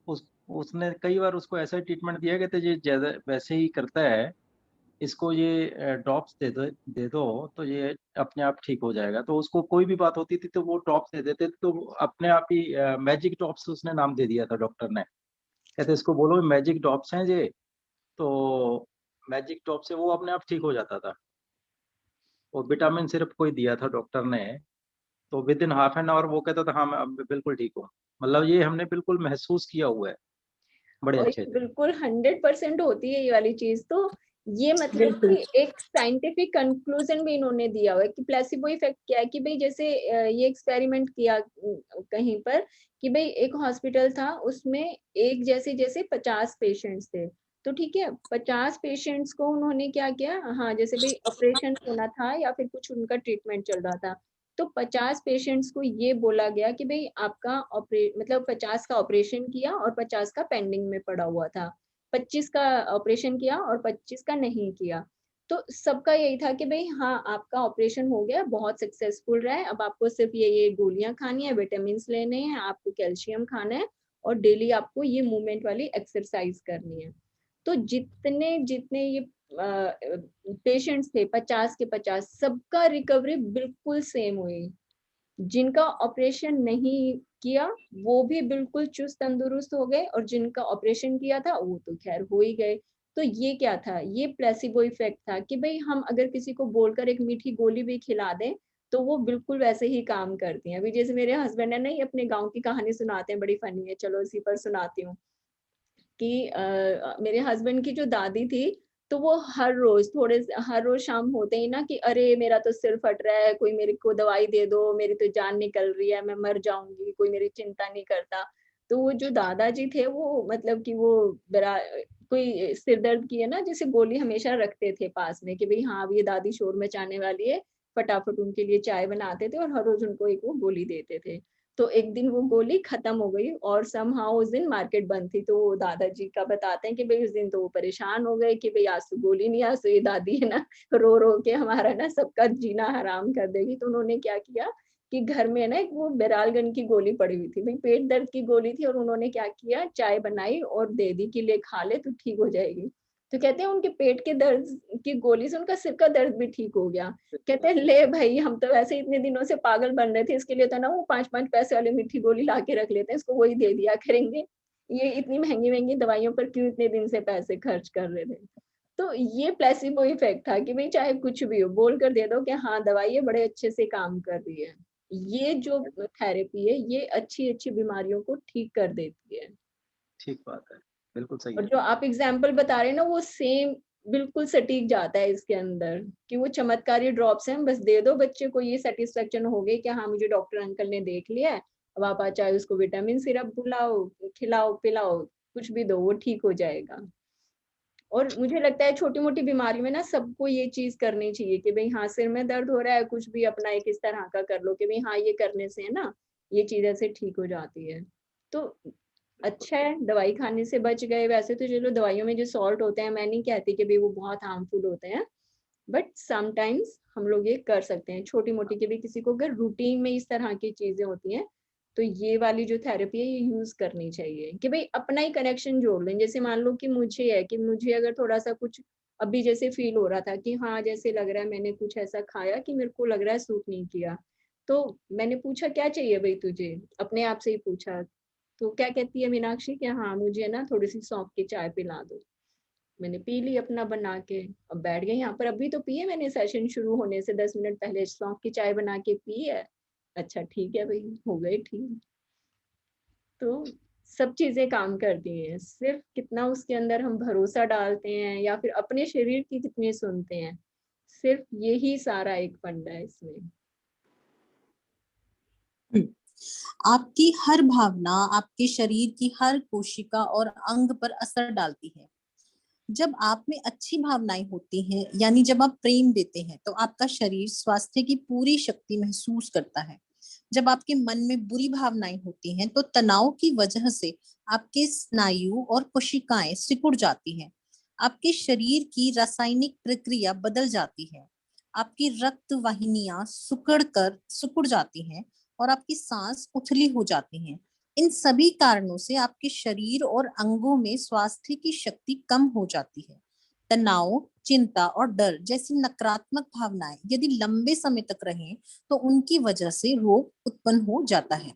उस उसने कई बार उसको ऐसा ट्रीटमेंट दिया कि ये ज्यादा वैसे ही करता है, इसको ये ड्रॉप्स दे दो तो ये अपने आप ठीक हो जाएगा। तो उसको कोई भी बात होती थी तो वो ड्रॉप्स दे देते थे, तो अपने आप ही मैजिक ड्रॉप्स उसने नाम दे दिया था डॉक्टर ने। कहते इसको बोलो मैजिक ड्रॉप्स हैं ये, तो मैजिक ड्रॉप से वो अपने आप ठीक हो जाता था। वो विटामिन सिर्फ कोई दिया था डॉक्टर ने, तो with in half an hour वो कहता था हाँ मैं अब बिल्कुल ठीक हूँ। मतलब ये हमने बिल्कुल महसूस किया हुआ है, बड़े और अच्छे ये से। बिल्कुल 100% होती है ये वाली चीज। तो ये मतलब बिल्कुल। कि एक साइंटिफिक कंक्लूजन भी इन्होंने दिया हुआ है कि प्लेसिबो इफेक्ट क्या है, कि भाई जैसे ये एक्सपेरिमेंट किया कहीं पर कि भाई एक हॉस्पिटल था, उसमें एक जैसे जैसे 50 पेशेंट्स थे। तो ठीक है, 50 पेशेंट्स को उन्होंने क्या किया, हाँ जैसे भाई ऑपरेशन होना था या फिर कुछ उनका ट्रीटमेंट चल रहा था, तो 50 पेशेंट्स को ये बोला गया कि भाई आपका मतलब 50 का ऑपरेशन किया और 50 का पेंडिंग में पड़ा हुआ था, 25 का ऑपरेशन किया और 25 का नहीं किया। तो सबका यही था कि भाई हाँ आपका ऑपरेशन हो गया, बहुत सक्सेसफुल रहा है, अब आपको सिर्फ ये गोलियां खानी है, विटामिन लेने हैं, आपको कैल्शियम खाना है और डेली आपको ये मूवमेंट वाली एक्सरसाइज करनी है। तो जितने जितने ये पेशेंट्स थे 50 के 50, सबका रिकवरी बिल्कुल सेम हुई। जिनका ऑपरेशन नहीं किया वो भी बिल्कुल चुस्त तंदुरुस्त हो गए, और जिनका ऑपरेशन किया था वो तो खैर हो ही गए। तो ये क्या था, ये प्लेसिबो इफेक्ट था कि भाई हम अगर किसी को बोलकर एक मीठी गोली भी खिला दें तो वो बिल्कुल वैसे ही काम करती हैं। अभी जैसे मेरे हस्बैंड है ना, ये अपने गांव की कहानी सुनाते हैं, बड़ी फनी है, चलो इसी पर सुनाती हूँ। कि मेरे हस्बैंड की जो दादी थी, तो वो हर रोज शाम होते ही ना कि अरे मेरा तो सिर फट रहा है, कोई मेरे को दवाई दे दो, मेरी तो जान निकल रही है, मैं मर जाऊंगी, कोई मेरी चिंता नहीं करता। तो वो जो दादाजी थे वो मतलब कि वो बरा कोई सिर दर्द की है ना, जैसे गोली हमेशा रखते थे पास में कि भाई हाँ अब ये दादी शोर मचाने वाली है, फटाफट उनके लिए चाय बनाते थे और हर रोज उनको एक वो गोली देते थे। तो एक दिन वो गोली खत्म हो गई और समहाउ उस दिन मार्केट बंद थी। तो वो दादाजी का बताते हैं कि भाई उस दिन तो वो परेशान हो गए कि भाई आज तो गोली नहीं, आज तो ये दादी है ना रो रो के हमारा ना सबका जीना हराम कर देगी। तो उन्होंने क्या किया कि घर में ना एक वो बेरालगन की गोली पड़ी हुई थी, भाई पेट दर्द की गोली थी, और उन्होंने क्या किया, चाय बनाई और दे दी कि ले खा ले तो ठीक हो जाएगी। तो कहते हैं उनके पेट के दर्द की गोली से उनका सिर का दर्द भी ठीक हो गया। कहते हैं ले भाई हम तो वैसे इतने दिनों से पागल बन रहे थे इसके लिए, तो ना वो 5-5 पैसे वाली मीठी गोली ला के रख लेते हैं, इसको वही दे दिया करेंगे, ये इतनी महंगी महंगी दवाइयों पर क्यों इतने दिन से पैसे खर्च कर रहे थे। तो ये प्लेसिबो इफेक्ट था कि भाई चाहे कुछ भी हो बोल कर दे दो कि हाँ दवाई ये बड़े अच्छे से काम कर रही है। ये जो थेरेपी है ये अच्छी अच्छी बीमारियों को ठीक कर देती है। ठीक बात है, बिल्कुल सही और है। जो आप एग्जाम्पल बता रहे हैं ना वो सेम बिल्कुल सटीक जाता है इसके अंदर, कि वो चमत्कारी ड्रॉप्स हैं, बस दे दो बच्चे को, ये सेटिस्फेक्शन हो गई कि हाँ मुझे डॉक्टर अंकल ने देख लिया है, अब आप चाहे उसको विटामिन सिरप बुलाओ, खिलाओ पिलाओ, कुछ भी दो वो ठीक हो जाएगा। और मुझे लगता है छोटी मोटी बीमारी में ना सबको ये चीज करनी चाहिए कि भाई हाँ सिर में दर्द हो रहा है, कुछ भी अपना एक इस तरह का कर लो कि भाई हाँ ये करने से है ना ये चीज ऐसे ठीक हो जाती है। तो अच्छा है, दवाई खाने से बच गए। वैसे तो चलो दवाइयों में जो सॉल्ट होते हैं मैं नहीं कहती कि भाई वो बहुत हार्मफुल होते हैं, बट समटाइम्स हम लोग ये कर सकते हैं छोटी मोटी, कि भाई किसी को अगर रूटीन में इस तरह की चीजें होती हैं तो ये वाली जो थेरेपी है ये यूज करनी चाहिए, कि भाई अपना ही कनेक्शन जोड़ लें। जैसे मान लो कि मुझे है कि मुझे अगर थोड़ा सा कुछ अभी जैसे फील हो रहा था कि हाँ जैसे लग रहा है मैंने कुछ ऐसा खाया कि मेरे को लग रहा है सूट नहीं किया, तो मैंने पूछा क्या चाहिए भाई तुझे, अपने आप से ही पूछा। तो क्या कहती है मीनाक्षी कि हाँ मुझे ना थोड़ी सी सौंफ की चाय पिला दो। मैंने पी ली अपना बना के, अब बैठ गई यहाँ पर, अभी तो पी है मैंने सेशन शुरू होने से 10 मिनट पहले सौंफ की चाय बना के पी है। अच्छा ठीक है भाई, हो गए ठीक। तो सब चीजें काम करती हैं, सिर्फ कितना उसके अंदर हम भरोसा डालते हैं या फिर अपने शरीर की कितनी सुनते हैं, सिर्फ यही सारा एक फंडा है इसमें। हम्म। आपकी हर भावना आपके शरीर की हर कोशिका और अंग पर असर डालती है। जब आप में अच्छी भावनाएं होती हैं, यानी जब आप प्रेम देते हैं, तो आपका शरीर स्वास्थ्य की पूरी शक्ति महसूस करता है। जब आपके मन में बुरी भावनाएं होती हैं, तो तनाव की वजह से आपके स्नायु और कोशिकाएं सिकुड़ जाती हैं। आपके शरीर की रासायनिक प्रक्रिया बदल जाती है। आपकी रक्त वाहिनियां सिकुड़ जाती हैं और आपकी सांस उथली हो जाती हैं। इन सभी कारणों से आपके शरीर और अंगों में स्वास्थ्य की शक्ति कम हो जाती है। तनाव, चिंता और डर जैसी नकारात्मक भावनाएं यदि लंबे समय तक रहें, तो उनकी वजह से रोग उत्पन्न हो जाता है।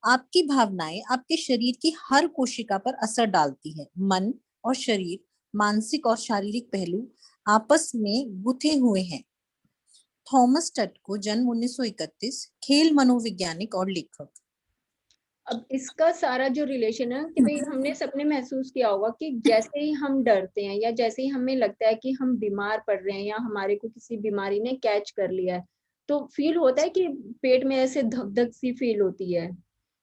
आपकी भावनाएं आपके शरीर की हर कोशिका पर असर डालती है। मन और शरीर, मानसिक और शारीरिक पहलू आपस में गुथे हुए हैं। थॉमस टटको, जन्म 1931, खेल मनोवैज्ञानिक और लेखक। अब इसका सारा जो रिलेशन है कि भाई हमने सबने महसूस किया होगा कि जैसे ही हम डरते हैं या जैसे ही हमें लगता है कि हम बीमार पड़ रहे हैं या हमारे को किसी बीमारी ने कैच कर लिया है, तो फील होता है कि पेट में ऐसे धक धक सी फील होती है।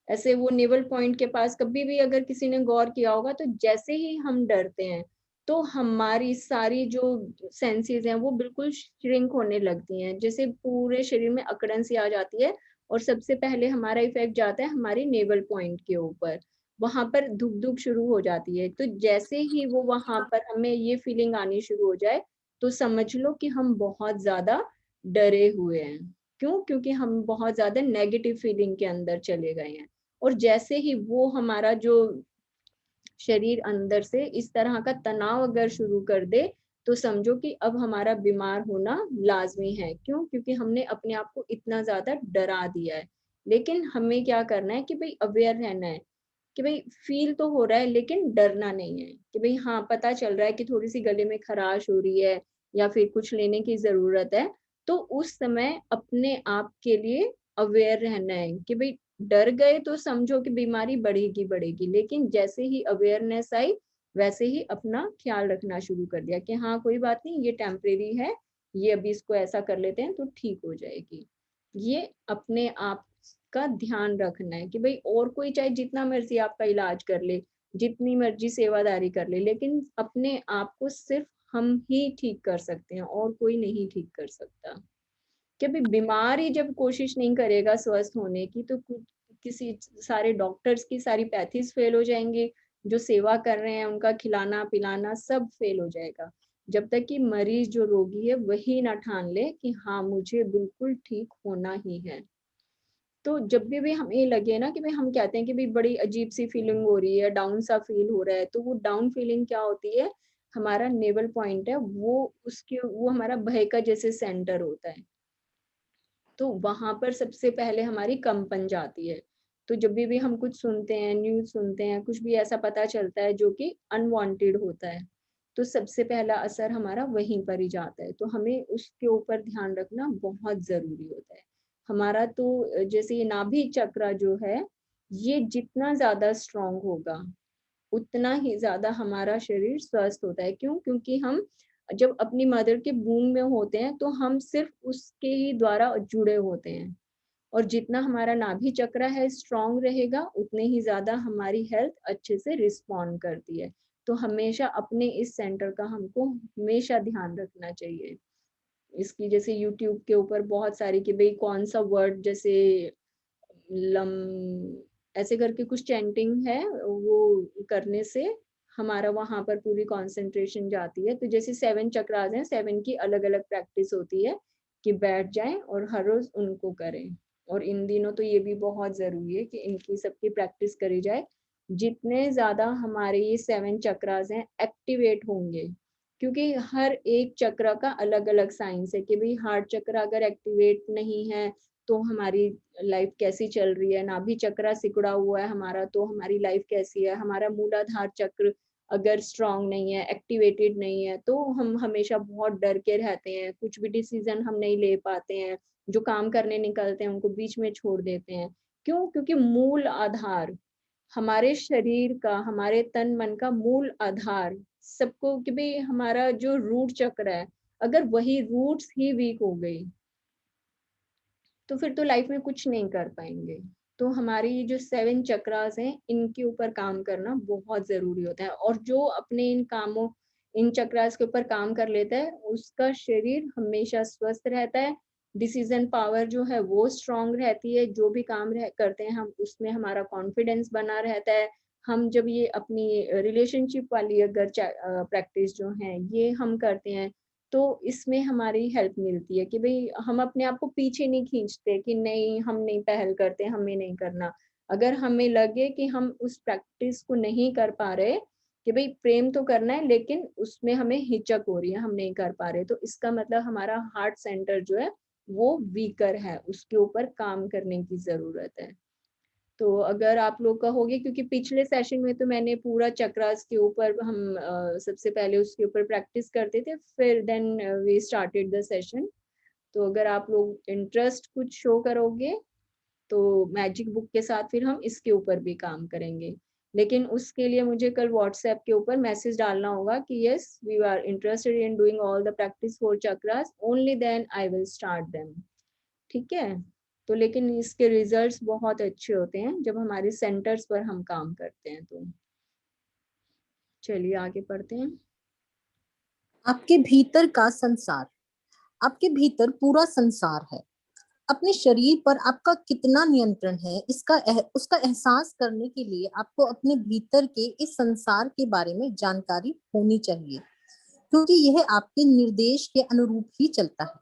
ऐसे वो नेवल पॉइंट के पास कभी भी अगर किसी ने गौर किया होगा, तो जैसे ही हम डरते हैं तो हमारी सारी जो सेंसेस हैं वो बिल्कुल श्रिंक होने लगती हैं, जैसे पूरे शरीर में अकड़न सी आ जाती है। और सबसे पहले हमारा इफेक्ट जाता है हमारे नेवल पॉइंट के ऊपर, वहां पर धुक धुक शुरू हो जाती है। तो जैसे ही वो वहां पर हमें ये फीलिंग आनी शुरू हो जाए, तो समझ लो कि हम बहुत ज्यादा डरे हुए हैं। क्यों? क्योंकि हम बहुत ज्यादा नेगेटिव फीलिंग के अंदर चले गए हैं। और जैसे ही वो हमारा जो शरीर अंदर से इस तरह का तनाव अगर शुरू कर दे, तो समझो कि अब हमारा बीमार होना लाजमी है। क्यों? क्योंकि हमने अपने आप को इतना ज्यादा डरा दिया है। लेकिन हमें क्या करना है कि भाई अवेयर रहना है कि भाई फील तो हो रहा है लेकिन डरना नहीं है। कि भाई हाँ, पता चल रहा है कि थोड़ी सी गले में खराश हो रही है या फिर कुछ लेने की जरूरत है, तो उस समय अपने आप के लिए अवेयर रहना है कि भाई डर गए तो समझो कि बीमारी बढ़ेगी बढ़ेगी, लेकिन जैसे ही अवेयरनेस आई वैसे ही अपना ख्याल रखना शुरू कर दिया कि हाँ कोई बात नहीं, ये टेम्परेरी है, ये अभी इसको ऐसा कर लेते हैं तो ठीक हो जाएगी। ये अपने आप का ध्यान रखना है कि भाई और कोई चाहे जितना मर्जी आपका इलाज कर ले, जितनी मर्जी सेवादारी कर ले, लेकिन अपने आप को सिर्फ हम ही ठीक कर सकते हैं और कोई नहीं ठीक कर सकता। कि भाई बीमार ही जब कोशिश नहीं करेगा स्वस्थ होने की, तो किसी सारे डॉक्टर्स की सारी पैथीज फेल हो जाएंगे, जो सेवा कर रहे हैं उनका खिलाना पिलाना सब फेल हो जाएगा। जब तक कि मरीज जो रोगी है वही ना ठान ले कि हाँ मुझे बिल्कुल ठीक होना ही है। तो जब भी हमें लगे ना कि भाई हम कहते हैं कि भाई बड़ी अजीब सी फीलिंग हो रही है, डाउन सा फील हो रहा है, तो वो डाउन फीलिंग क्या होती है? हमारा नेवल पॉइंट है वो, उसके वो हमारा भय का जैसे सेंटर होता है। तो वहां पर सबसे पहले हमारी कंपन जाती है। तो जब भी हम कुछ सुनते हैं, न्यूज सुनते हैं, कुछ भी ऐसा पता चलता है जो कि अनवांटेड होता है, तो सबसे पहला असर हमारा वहीं पर ही जाता है। तो हमें उसके ऊपर ध्यान रखना बहुत जरूरी होता है। हमारा तो जैसे ये नाभि चक्र जो है, ये जितना ज्यादा स्ट्रांग होगा उतना ही ज़्यादा हमारा शरीर स्वस्थ होता है। क्यों? क्योंकि हम जब अपनी मदर के वूम्ब में होते हैं, तो हम सिर्फ उसके ही द्वारा जुड़े होते हैं। और जितना हमारा नाभि चक्र है स्ट्रांग रहेगा, उतने ही ज़्यादा हमारी हेल्थ अच्छे से रिस्पॉन्ड करती है। तो हमेशा अपने इस सेंटर का हमको हमेशा ध्यान रखना चाहिए। इसकी जैसे यूट्यूब के ऊपर बहुत सारी कि भई कौन-सा वर्ड जैसे लम ऐसे करके कुछ चैंटिंग है, वो करने से हमारा वहाँ पर पूरी कंसंट्रेशन जाती है। तो जैसे 7 चक्रास हैं, 7 की अलग-अलग प्रैक्टिस होती है कि बैठ जाएँ और हर रोज़ उनको करें। और इन दिनों तो ये भी बहुत ज़रूरी है कि इनकी सबकी प्रैक्टिस करी जाए। जितने ज़्यादा हमारे ये 7 चक्रास हैं एक्टिवेट होंगे, क्योंकि हर एक चक्र का अलग-अलग साइंस है कि भई हार्ट चक्र अगर एक्टिवेट नहीं है, तो हमारी लाइफ कैसी चल रही है, नाभि चक्र सिकुड़ा हुआ है हमारा तो हमारी लाइफ कैसी है, हमारा मूलाधार चक्र अगर स्ट्रांग नहीं है, एक्टिवेटेड नहीं है, तो हम हमेशा बहुत डर के रहते हैं, कुछ भी डिसीजन हम नहीं ले पाते हैं, जो काम करने निकलते हैं उनको बीच में छोड़ देते हैं। क्यों? क्योंकि मूल आधार हमारे शरीर का, हमारे तन मन का मूल आधार सबको कि भाई हमारा जो रूट चक्र है, अगर वही रूट्स ही वीक हो गई, तो फिर तो लाइफ में कुछ नहीं कर पाएँगे। तो हमारी ये जो 7 चक्रास हैं, इनके ऊपर काम करना बहुत ज़रूरी होता है और जो अपने इन चक्रास के ऊपर काम कर लेता है, उसका शरीर हमेशा स्वस्थ रहता है, डिसीज़न पावर जो है वो स्ट्रॉन्ग रहती है, जो भी काम रह करते हैं हम उसमें हमारा कॉन्फिडेंस बना रहता है। हम जब ये अपनी रिलेशनशिप वाली अगर प्रैक्टिस जो है, ये हम करते हैं, तो इसमें हमारी हेल्प मिलती है कि भई हम अपने आप को पीछे नहीं खींचते कि नहीं हम नहीं पहल करते, हमें नहीं करना। अगर हमें लगे कि हम उस प्रैक्टिस को नहीं कर पा रहे, कि भई प्रेम तो करना है लेकिन उसमें हमें हिचक हो रही है, हम नहीं कर पा रहे, तो इसका मतलब हमारा हार्ट सेंटर जो है वो वीकर है, उसके ऊपर काम करने की ज़रूरत है। तो अगर आप लोग कहोगे, क्योंकि पिछले सेशन में तो मैंने पूरा चक्रास के ऊपर हम सबसे पहले उसके ऊपर प्रैक्टिस करते थे, फिर then we started the session. तो अगर आप लोग इंटरेस्ट कुछ शो करोगे तो मैजिक बुक के साथ फिर हम इसके ऊपर भी काम करेंगे। लेकिन उसके लिए मुझे कल व्हाट्सएप के ऊपर मैसेज डालना होगा कि yes we are interested in doing all the practice for chakras, only then I will start them. ठीक है? तो लेकिन इसके रिजल्ट्स बहुत अच्छे होते हैं जब हमारे सेंटर्स पर हम काम करते हैं तो। चलिए आगे पढ़ते हैं। आपके भीतर का संसार। आपके भीतर पूरा संसार है। अपने शरीर पर आपका कितना नियंत्रण है उसका एहसास करने के लिए आपको अपने भीतर के इस संसार के बारे में जानकारी होनी चाहिए, क्योंकि यह आपके निर्देश के अनुरूप ही चलता है।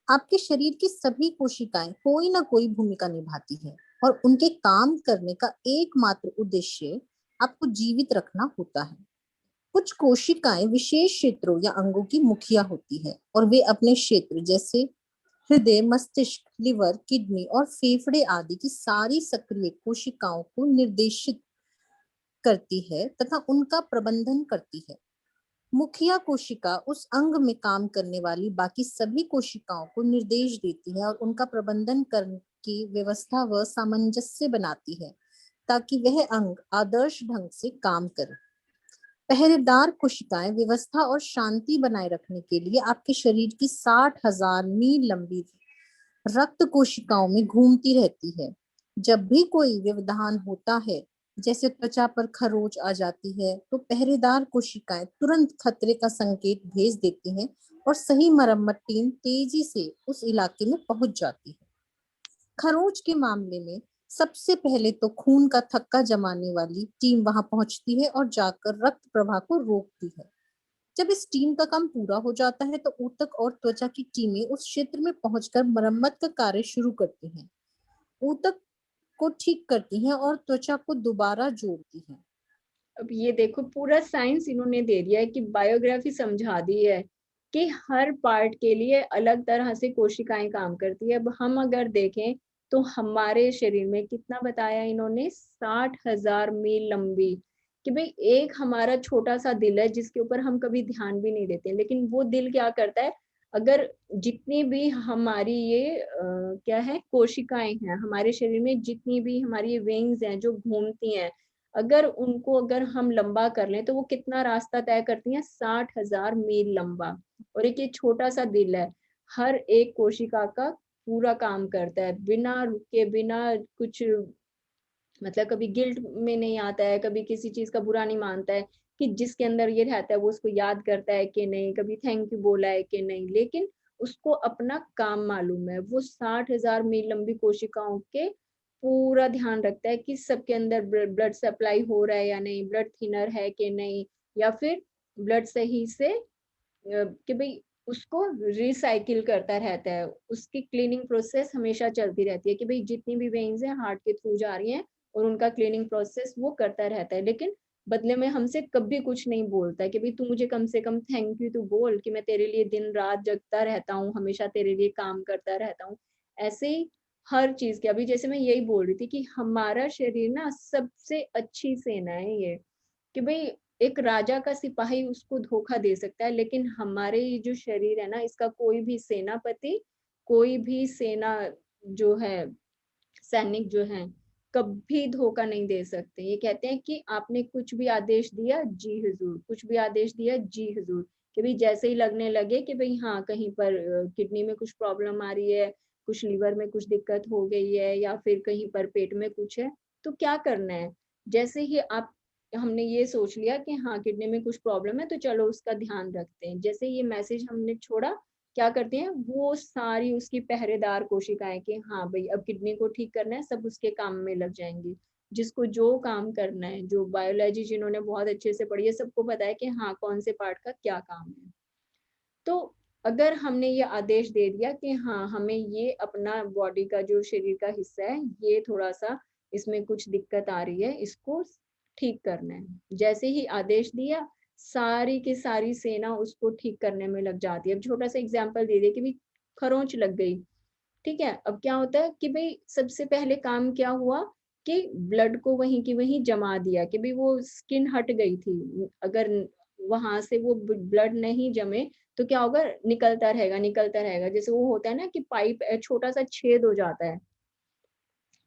आपके शरीर की सभी कोशिकाएं कोई ना कोई भूमिका निभाती है और उनके काम करने का एकमात्र उद्देश्य आपको जीवित रखना होता है। कुछ कोशिकाएं विशेष क्षेत्रों या अंगों की मुखिया होती है और वे अपने क्षेत्र जैसे हृदय, मस्तिष्क, लिवर, किडनी और फेफड़े आदि की सारी सक्रिय कोशिकाओं को निर्देशित करती है तथा उनका प्रबंधन करती है। मुखिया कोशिका उस अंग में काम करने वाली बाकी सभी कोशिकाओं को निर्देश देती है और उनका प्रबंधन करने की व्यवस्था व सामंजस्य बनाती है ताकि वह अंग आदर्श ढंग से काम करे। पहरेदार कोशिकाएं व्यवस्था और शांति बनाए रखने के लिए आपके शरीर की 60,000 मील लंबी रक्त कोशिकाओं में घूमती रहती है। जब भी कोई व्यवधान होता है, जैसे त्वचा पर खरोंच आ जाती है, तो पहरेदार कोशिकाएं तुरंत खतरे का संकेत भेज देती हैं और सही मरम्मत टीम तेजी से उस इलाके में पहुंच जाती है। खरोंच के मामले में सबसे पहले तो खून का थक्का जमाने वाली टीम वहां पहुंचती है और जाकर रक्त प्रवाह को रोकती है। जब इस टीम का काम पूरा हो जाता है तो ऊतक और त्वचा की टीमें उस क्षेत्र में पहुंचकर मरम्मत का कार्य शुरू करती हैं। ऊतक को ठीक करती हैं और त्वचा को दोबारा जोड़ती हैं। अब ये देखो पूरा साइंस इन्होंने दे दिया है कि बायोग्राफी समझा दी है कि हर पार्ट के लिए अलग तरह से कोशिकाएं काम करती है। अब हम अगर देखें तो हमारे शरीर में कितना बताया इन्होंने, 60,000 मील लंबी, कि भाई एक हमारा छोटा सा दिल है जिसके ऊपर हम कभी ध्यान भी नहीं देते, लेकिन वो दिल क्या करता है, अगर जितनी भी हमारी ये क्या है कोशिकाएं हैं हमारे शरीर में, जितनी भी हमारी वेन्स हैं जो घूमती हैं, अगर हम लंबा कर लें तो वो कितना रास्ता तय करती हैं, 60,000 मील लंबा। और एक ये छोटा सा दिल है, हर एक कोशिका का पूरा काम करता है बिना रुके, बिना कुछ मतलब कभी गिल्ट में नहीं आता है, कभी किसी चीज का बुरा नहीं मानता है कि जिसके अंदर ये रहता है वो उसको याद करता है कि नहीं, कभी थैंक यू बोला है कि नहीं, लेकिन उसको अपना काम मालूम है। वो 60,000 मील लंबी कोशिकाओं के पूरा ध्यान रखता है कि सबके अंदर ब्लड सप्लाई हो रहा है या नहीं, ब्लड थिनर है कि नहीं, या फिर ब्लड सही से कि भाई उसको रिसाइकिल करता रहता है। उसकी क्लीनिंग प्रोसेस हमेशा चलती रहती है कि भाई जितनी भी वेन्स हैं हार्ट के थ्रू जा रही हैं और उनका क्लीनिंग प्रोसेस वो करता रहता है। लेकिन बदले में हमसे कभी कुछ नहीं बोलता है कि भाई तू मुझे कम से कम थैंक यू तो बोल कि मैं तेरे लिए दिन रात जगता रहता हूँ, हमेशा तेरे लिए काम करता रहता हूँ। ऐसे ही हर चीज के, अभी जैसे मैं यही बोल रही थी कि हमारा शरीर ना सबसे अच्छी सेना है ये, कि भाई एक राजा का सिपाही उसको धोखा दे सकता है, लेकिन हमारे ये जो शरीर है ना, इसका कोई भी सेनापति, कोई भी सेना जो है, सैनिक जो है, कभी धोखा नहीं दे सकते। ये कहते हैं कि आपने कुछ भी आदेश दिया जी हुजूर, कुछ भी आदेश दिया जी हुजूर, कि भाई जैसे ही लगने लगे कि भाई हाँ कहीं पर किडनी में कुछ प्रॉब्लम आ रही है, कुछ लीवर में कुछ दिक्कत हो गई है, या फिर कहीं पर पेट में कुछ है, तो क्या करना है। जैसे ही आप हमने ये सोच लिया कि हाँ किडनी में कुछ प्रॉब्लम है तो चलो उसका ध्यान रखते हैं, जैसे ये मैसेज हमने छोड़ा, क्या करती हैं वो सारी उसकी पहरेदार कोशिकाएं कि हाँ भाई अब किडनी को ठीक करना है, सब उसके काम में लग जाएंगी। जिसको जो काम करना है, जो बायोलॉजी जिन्होंने बहुत अच्छे से पढ़ी है, सबको पता है कि हाँ कौन से पार्ट का क्या काम है। तो अगर हमने ये आदेश दे दिया कि हाँ हमें ये अपना बॉडी का जो शरीर का हिस्सा है, ये थोड़ा सा इसमें कुछ दिक्कत आ रही है, इसको ठीक करना है, जैसे ही आदेश दिया सारी की सारी सेना उसको ठीक करने में लग जाती है। अब छोटा सा एग्जांपल दे दे कि भाई खरोंच लग गई, ठीक है, अब क्या होता है कि भाई सबसे पहले काम क्या हुआ कि ब्लड को वहीं की वहीं जमा दिया, कि भाई वो स्किन हट गई थी, अगर वहां से वो ब्लड नहीं जमे तो क्या होगा, निकलता रहेगा। जैसे वो होता है ना कि पाइप छोटा सा छेद हो जाता है,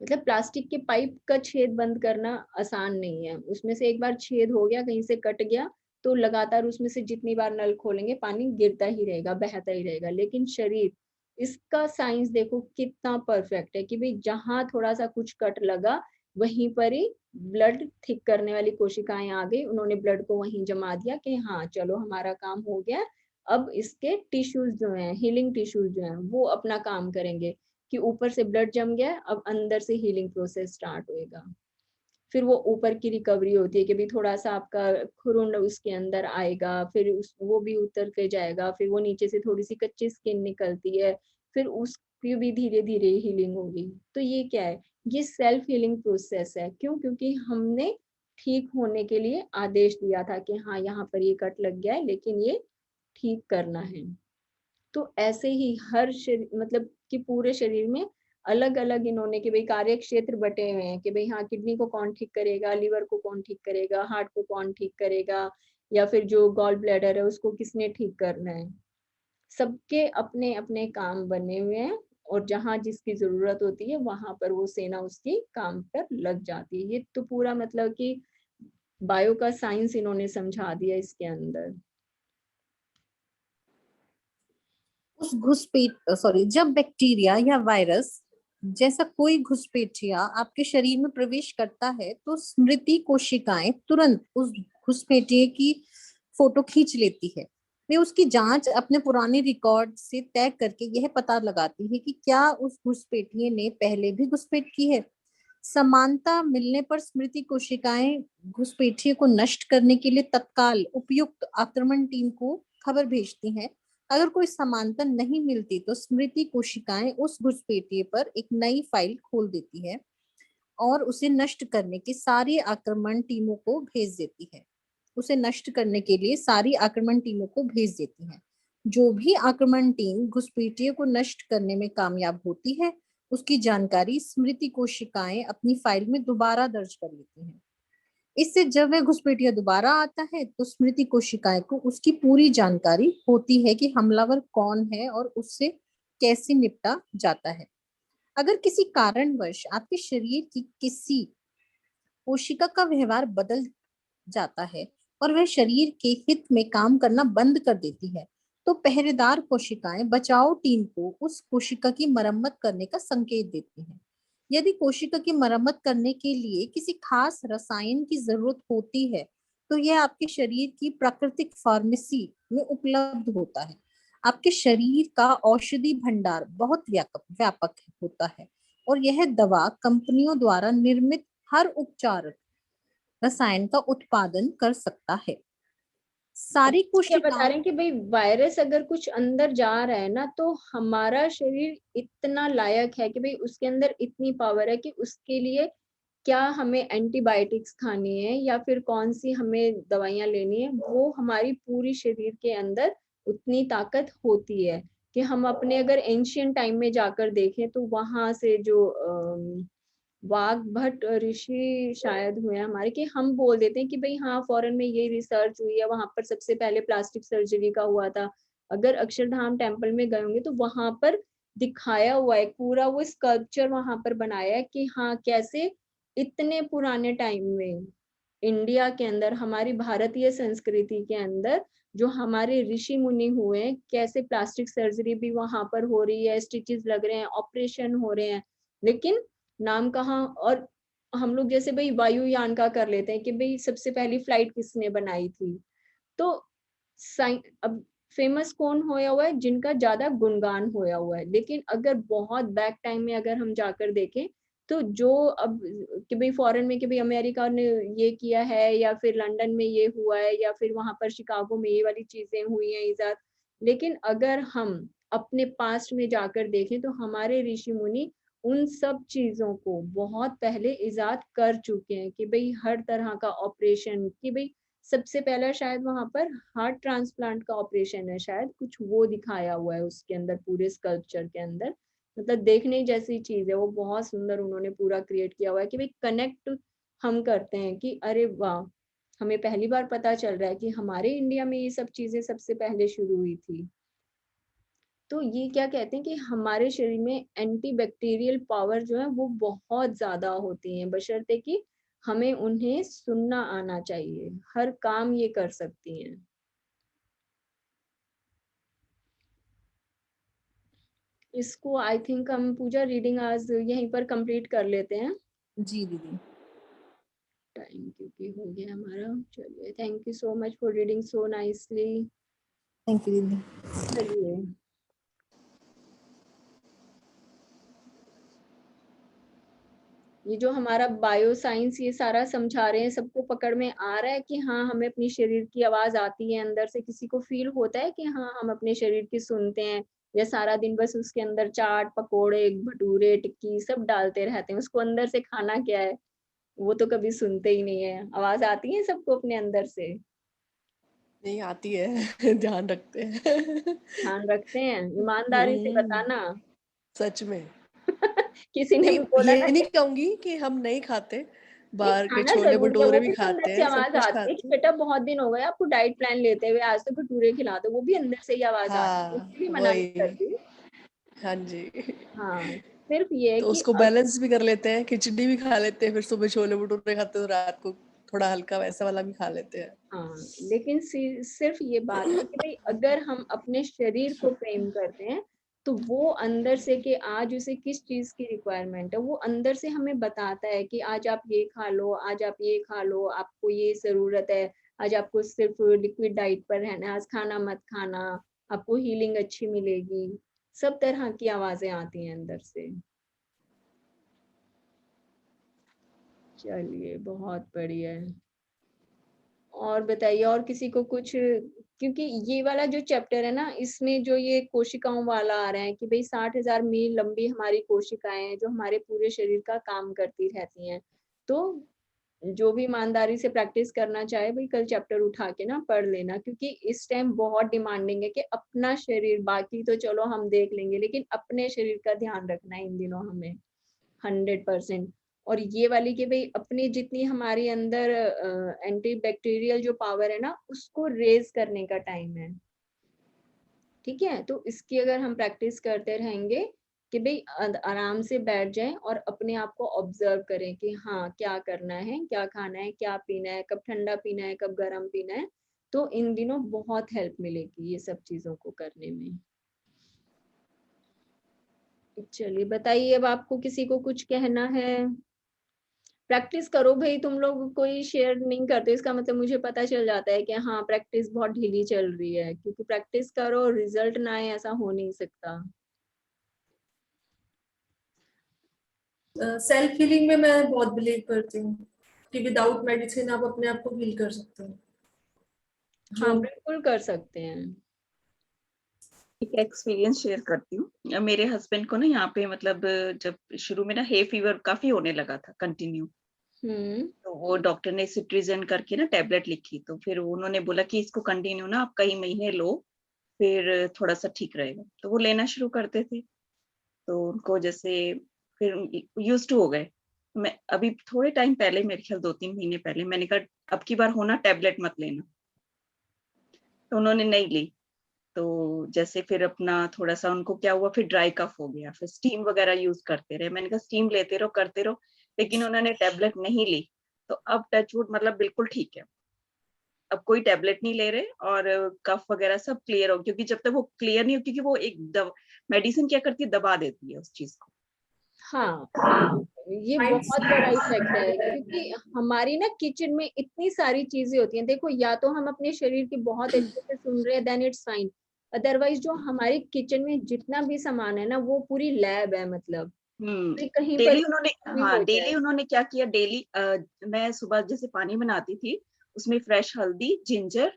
मतलब प्लास्टिक के पाइप का छेद बंद करना आसान नहीं है। उसमें से एक बार छेद हो गया, कहीं से कट गया, तो लगातार उसमें से जितनी बार नल खोलेंगे पानी गिरता ही रहेगा, बहता ही रहेगा। लेकिन शरीर, इसका साइंस देखो कितना परफेक्ट है कि भई जहाँ थोड़ा-सा कुछ कट लगा, वहीं पर ही ब्लड थिक करने वाली कोशिकाएँ आ गई, उन्होंने ब्लड को वहीं जमा दिया कि हाँ, चलो हमारा काम हो गया। अब इसके टिश्यूज़ जो हैं, हीलिंग टिश्यूज़ जो हैं, वो अपना काम करेंगे। कि ऊपर से ब्लड जम गया, अब अंदर से हीलिंग प्रोसेस स्टार्ट होएगा। फिर वो ऊपर की रिकवरी होती है कि भी थोड़ा-सा आपका खुरुंड उसके अंदर आएगा, फिर वो भी उतर के जाएगा, फिर वो नीचे से थोड़ी-सी कच्ची स्किन निकलती है, फिर उसकी भी धीरे-धीरे हीलिंग होगी। तो ये क्या है? ये सेल्फ हीलिंग प्रोसेस है। क्यों? क्योंकि हमने ठीक होने के लिए आदेश दिया था कि हाँ, यहाँ पर ये कट लग गया है, लेकिन ये ठीक करना है। तो ऐसे ही हर मतलब कि पूरे शरीर में अलग-अलग इन्होंने कि भई कार्य क्षेत्र बँटे हुए हैं कि भई हाँ, किडनी को कौन ठीक करेगा, लिवर को कौन ठीक करेगा, हार्ट को कौन ठीक करेगा या फिर जो गॉल ब्लैडर है उसको किसने ठीक करना है। सबके अपने-अपने काम बने हुए हैं और जहाँ जिसकी ज़रूरत होती है वहाँ पर वो सेना उसकी काम पर लग जाती है। ये तो पूरा मतलब कि बायो का साइंस इन्होंने समझा दिया इसके अंदर। उस घुसपैठ सॉरी जब बैक्टीरिया या वायरस जैसा कोई घुसपैठिया आपके शरीर में प्रवेश करता है तो स्मृति कोशिकाएं तुरंत उस घुसपैठिए की फोटो खींच लेती है। वे उसकी जांच अपने पुराने रिकॉर्ड से तय करके यह पता लगाती है कि क्या उस घुसपैठिए ने पहले भी घुसपैठ की है। समानता मिलने पर स्मृति कोशिकाएं घुसपैठिए को नष्ट करने के लिए तत्काल उपयुक्त आक्रमण टीम को खबर भेजती हैं। अगर कोई समानता नहीं मिलती तो स्मृति कोशिकाएं उस घुसपैठिए पर एक नई फाइल खोल देती है और उसे नष्ट करने की सारी आक्रमण टीमों को भेज देती है। उसे नष्ट करने के लिए सारी आक्रमण टीमों को भेज देती है। जो भी आक्रमण टीम घुसपैठिए को नष्ट करने में कामयाब होती है उसकी जानकारी स्मृति कोशिकाएं अपनी फाइल में दोबारा दर्ज कर लेती हैं। इससे जब वह घुसपैठिया दोबारा आता है तो स्मृति कोशिकाएं को उसकी पूरी जानकारी होती है कि हमलावर कौन है और उससे कैसे निपटा जाता है। अगर किसी कारणवश आपके शरीर की किसी कोशिका का व्यवहार बदल जाता है और वह शरीर के हित में काम करना बंद कर देती है तो पहरेदार कोशिकाएं बचाव टीम को उस कोशिका की मरम्मत करने का संकेत देती हैं। यदि कोशिका की मरम्मत करने के लिए किसी खास रसायन की जरूरत होती है तो यह आपके शरीर की प्राकृतिक फार्मेसी में उपलब्ध होता है। आपके शरीर का औषधि भंडार बहुत व्यापक होता है और यह दवा कंपनियों द्वारा निर्मित हर उपचार रसायन का उत्पादन कर सकता है। सारी अच्छा, क्या बता कोशिकाओं रहे हैं कि भाई वायरस अगर कुछ अंदर जा रहा है ना, तो हमारा शरीर इतना लायक है कि भाई उसके अंदर इतनी पावर है कि उसके लिए क्या हमें एंटीबायोटिक्स खानी है या फिर कौन सी हमें दवाइयाँ लेनी है, वो हमारी पूरी शरीर के अंदर उतनी ताकत होती है कि हम अपने अगर एंशिएंट टाइम में जाकर देखें तो वहां से जो वाघ भट्ट ऋषि शायद हुए हैं हमारे, कि हम बोल देते हैं कि भाई हाँ फॉरेन में ये रिसर्च हुई है, वहां पर सबसे पहले प्लास्टिक सर्जरी का हुआ था। अगर अक्षरधाम टेम्पल में गए होंगे तो वहां पर दिखाया हुआ है पूरा, वो स्कल्पचर वहां पर बनाया है कि हाँ कैसे इतने पुराने टाइम में इंडिया के अंदर, हमारी भारतीय संस्कृति के अंदर जो हमारे ऋषि मुनि हुए हैं, कैसे प्लास्टिक सर्जरी भी वहां पर हो रही है, स्टिचेस लग रहे हैं, ऑपरेशन हो रहे हैं, लेकिन नाम कहाँ। और हम लोग जैसे भाई वायुयान का कर लेते हैं कि भाई सबसे पहली फ्लाइट किसने बनाई थी, तो अब फेमस कौन होया हुआ है, जिनका ज्यादा गुणगान होया हुआ है। लेकिन अगर बहुत बैक टाइम में अगर हम जाकर देखें तो जो अब कि भाई फॉरेन में कि भाई अमेरिका ने ये किया है या फिर लंदन में ये हुआ है या फिर वहां पर शिकागो में ये वाली चीजें हुई हैं इजाद, लेकिन अगर हम अपने पास्ट में जाकर देखें तो हमारे ऋषि मुनि उन सब चीजों को बहुत पहले इजाद कर चुके हैं कि भाई हर तरह का ऑपरेशन, कि भाई सबसे पहला शायद वहां पर हार्ट ट्रांसप्लांट का ऑपरेशन है, शायद कुछ वो दिखाया हुआ है उसके अंदर पूरे स्कल्पचर के अंदर। मतलब देखने जैसी चीज है वो, बहुत सुंदर उन्होंने पूरा क्रिएट किया हुआ है कि भाई कनेक्ट हम करते हैं कि अरे वाह, हमें पहली बार पता चल रहा है कि हमारे इंडिया में ये सब चीजें सबसे पहले शुरू हुई थी। तो ये क्या कहते हैं कि हमारे शरीर में एंटी बैक्टीरियल पावर जो है वो बहुत ज्यादा होती है, बशर्ते कि हमें उन्हें सुनना आना चाहिए। हर काम ये कर सकती हैं। इसको आई थिंक हम पूजा रीडिंग आज यहीं पर कंप्लीट कर लेते हैं, जी दीदी। टाइम क्योंकि हो गया हमारा। चलिए, thank you so much for reading so nicely. Thank you दीदी। चलिए, ये जो हमारा बायो साइंस ये सारा समझा रहे हैं, सबको पकड़ में आ रहा है कि हाँ हमें अपनी शरीर की आवाज आती है अंदर से? किसी को फील होता है कि हाँ हम अपने शरीर की सुनते हैं, या सारा दिन बस उसके अंदर चाट पकोड़े भटूरे टिक्की सब डालते रहते हैं, उसको अंदर से खाना क्या है वो तो कभी सुनते ही नहीं है। आवाज आती है सबको अपने अंदर से? नहीं आती है ध्यान रखते हैं ध्यान रखते हैं? ईमानदारी से बताना। सच में। किसी ने नहीं, भी बोला ये ना नहीं कि कहूंगी कि हम नहीं खाते, नहीं बाहर के खाना छोले जरूरी है, वो भटूरे भी भी तो अंदर खाते से हैं, सब आवाज कुछ आती है कि खाते हैं। बेटा बहुत दिन हो गए आपको डाइट प्लान लेते हुए, आज तो भटूरे खिला दो, वो भी अंदर से ही आवाज आती है, हाँ उसके लिए मना नहीं वही। करती। हाँ जी हाँ, सिर्फ ये है तो कि उसको बैलेंस भी कर लेते हैं, खिचड़ी भी खा लेते हैं, फिर सुबह छोले भटूरे खाते हैं, तो रात को थोड़ा हल्का वैसा वाला भी खा लेते हैं। हाँ, लेकिन सिर्फ ये बात है कि भाई अगर हम अपने शरीर को प्रेम करते हैं तो वो अंदर से कि आज उसे किस चीज की रिक्वायरमेंट है, वो अंदर से हमें बताता है कि आज आप ये खा लो, आज आप ये खा लो, आपको ये जरूरत है, आज आपको सिर्फ लिक्विड डाइट पर रहना है, आज खाना मत खाना, आपको हीलिंग अच्छी मिलेगी। सब तरह की आवाजें आती हैं अंदर से। चलिए, बहुत बढ़िया है। और बताइए, और किसी को कुछ? क्योंकि ये वाला जो चैप्टर है ना, इसमें जो ये कोशिकाओं वाला आ रहा है कि भाई 60,000 मील लंबी हमारी कोशिकाएं हैं जो हमारे पूरे शरीर का काम करती रहती हैं। तो जो भी ईमानदारी से प्रैक्टिस करना चाहे भाई कल चैप्टर उठा के ना पढ़ लेना, क्योंकि इस टाइम बहुत डिमांडिंग है कि अपना शरीर, बाकी तो चलो हम देख लेंगे, लेकिन अपने शरीर का ध्यान रखना है इन दिनों हमें 100%। और ये वाली कि भाई अपनी जितनी हमारे अंदर एंटी बैक्टीरियल जो पावर है ना, उसको रेज करने का टाइम है। ठीक है, तो इसकी अगर हम प्रैक्टिस करते रहेंगे कि भाई आराम से बैठ जाएं और अपने आप को ऑब्जर्व करें कि हाँ क्या करना है, क्या खाना है, क्या पीना है, कब ठंडा पीना है, कब गर्म पीना है, तो इन दिनों बहुत हेल्प मिलेगी ये सब चीजों को करने में। चलिए बताइए, अब आपको किसी को कुछ कहना है? प्रैक्टिस करो भाई, तुम लोग कोई शेयर नहीं करते इसका मतलब मुझे पता चल जाता है कि हाँ प्रैक्टिस बहुत ढीली चल रही है, क्योंकि प्रैक्टिस करो रिजल्ट ना आए ऐसा हो नहीं सकता। सेल्फ हीलिंग में मैं बहुत बिलीव करती हूँ कि विदाउट मेडिसिन आप अपने आप को हील कर सकते हो। हाँ जो बिल्कुल कर सकते हैं। एक एक्सपीरियंस शेयर करती हूँ। मेरे हस्बैंड को ना यहाँ पे मतलब जब शुरू में ना हे फीवर काफी होने लगा था कंटिन्यू, तो वो डॉक्टर ने सिट्रिजन करके ना टैबलेट लिखी, तो फिर उन्होंने बोला कि इसको कंटिन्यू ना आप कई महीने लो, फिर थोड़ा सा ठीक रहेगा। तो वो लेना शुरू करते थे, तो उनको जैसे फिर यूज टू हो गए। मैं अभी थोड़े टाइम पहले, मेरे ख्याल 2-3 महीने पहले, मैंने कहा अब की बार होना टैबलेट मत लेना, तो उन्होंने नहीं ली। तो जैसे फिर अपना थोड़ा सा उनको क्या हुआ, फिर ड्राई कफ हो गया, फिर स्टीम वगैरह यूज करते रहे। मैंने कहा स्टीम लेते रहो, करते रहो, लेकिन उन्होंने टैबलेट नहीं ली। तो अब टचवुड मतलब बिल्कुल ठीक है, अब कोई टैबलेट नहीं ले रहे, और कफ वगैरह सब क्लियर हो, क्योंकि जब तक वो क्लियर नहीं हो, क्योंकि वो एक मेडिसिन क्या करती है, दबा देती है उस चीज को। हाँ, ये बहुत बड़ा इफेक्ट है, क्योंकि हमारी ना किचन में इतनी सारी चीजें होती हैं। देखो, या तो हम अपने शरीर की बहुत अच्छे से सुन रहे हैं, देन इट्स फाइन। अदरवाइज जो हमारी किचन में जितना भी सामान है ना, वो पूरी लैब है, मतलब कहीं पर डेली उन्होंने, भी हाँ हो डेली जाए। उन्होंने क्या किया, डेली मैं सुबह जैसे पानी बनाती थी, उसमें फ्रेश हल्दी, जिंजर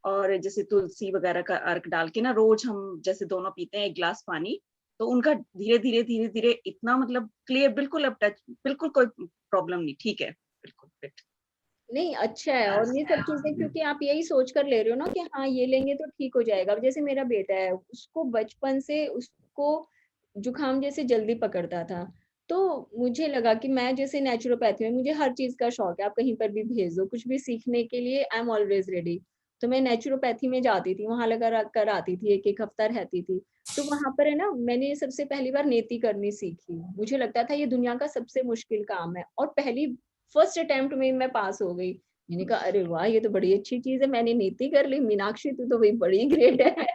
और जैसे तुलसी वगैरह का अर्क डाल के ना, रोज हम जैसे दोनों पीते हैं 1 गिलास पानी, तो उनका धीरे धीरे धीरे धीरे इतना मतलब क्लियर, बिल्कुल अब टच, बिल्कुल कोई प्रॉब्लम नहीं, ठीक है बिल्कुल फिट। नहीं, अच्छा है। और ये सब चीजें क्योंकि आप यही सोच कर ले रहे हो ना कि हाँ ये लेंगे तो ठीक हो जाएगा। अब जैसे मेरा बेटा है, उसको बचपन से उसको जुकाम जैसे जल्दी पकड़ता था, तो मुझे लगा कि मैं जैसे नेचुरोपैथी में मुझे हर चीज़ का शौक है, आप कहीं पर भी भेज दो, कुछ भी सीखने के लिए आई एम ऑलवेज़ रेडी। तो मैं नेचुरोपैथी में जाती थी, वहाँ लगा कर आती थी, 1-1 हफ्ता रहती थी। तो वहाँ पर है ना, मैंने सबसे पहली बार नेति करनी सीखी। मुझे लगता था ये दुनिया का सबसे मुश्किल काम है और फर्स्ट अटेम्प्ट में मैं पास हो गई। मैंने कहा अरे वाह! ये तो बड़ी अच्छी चीज़ है, मैंने नेति कर ली, मीनाक्षी तू तो भाई बड़ी ग्रेट है।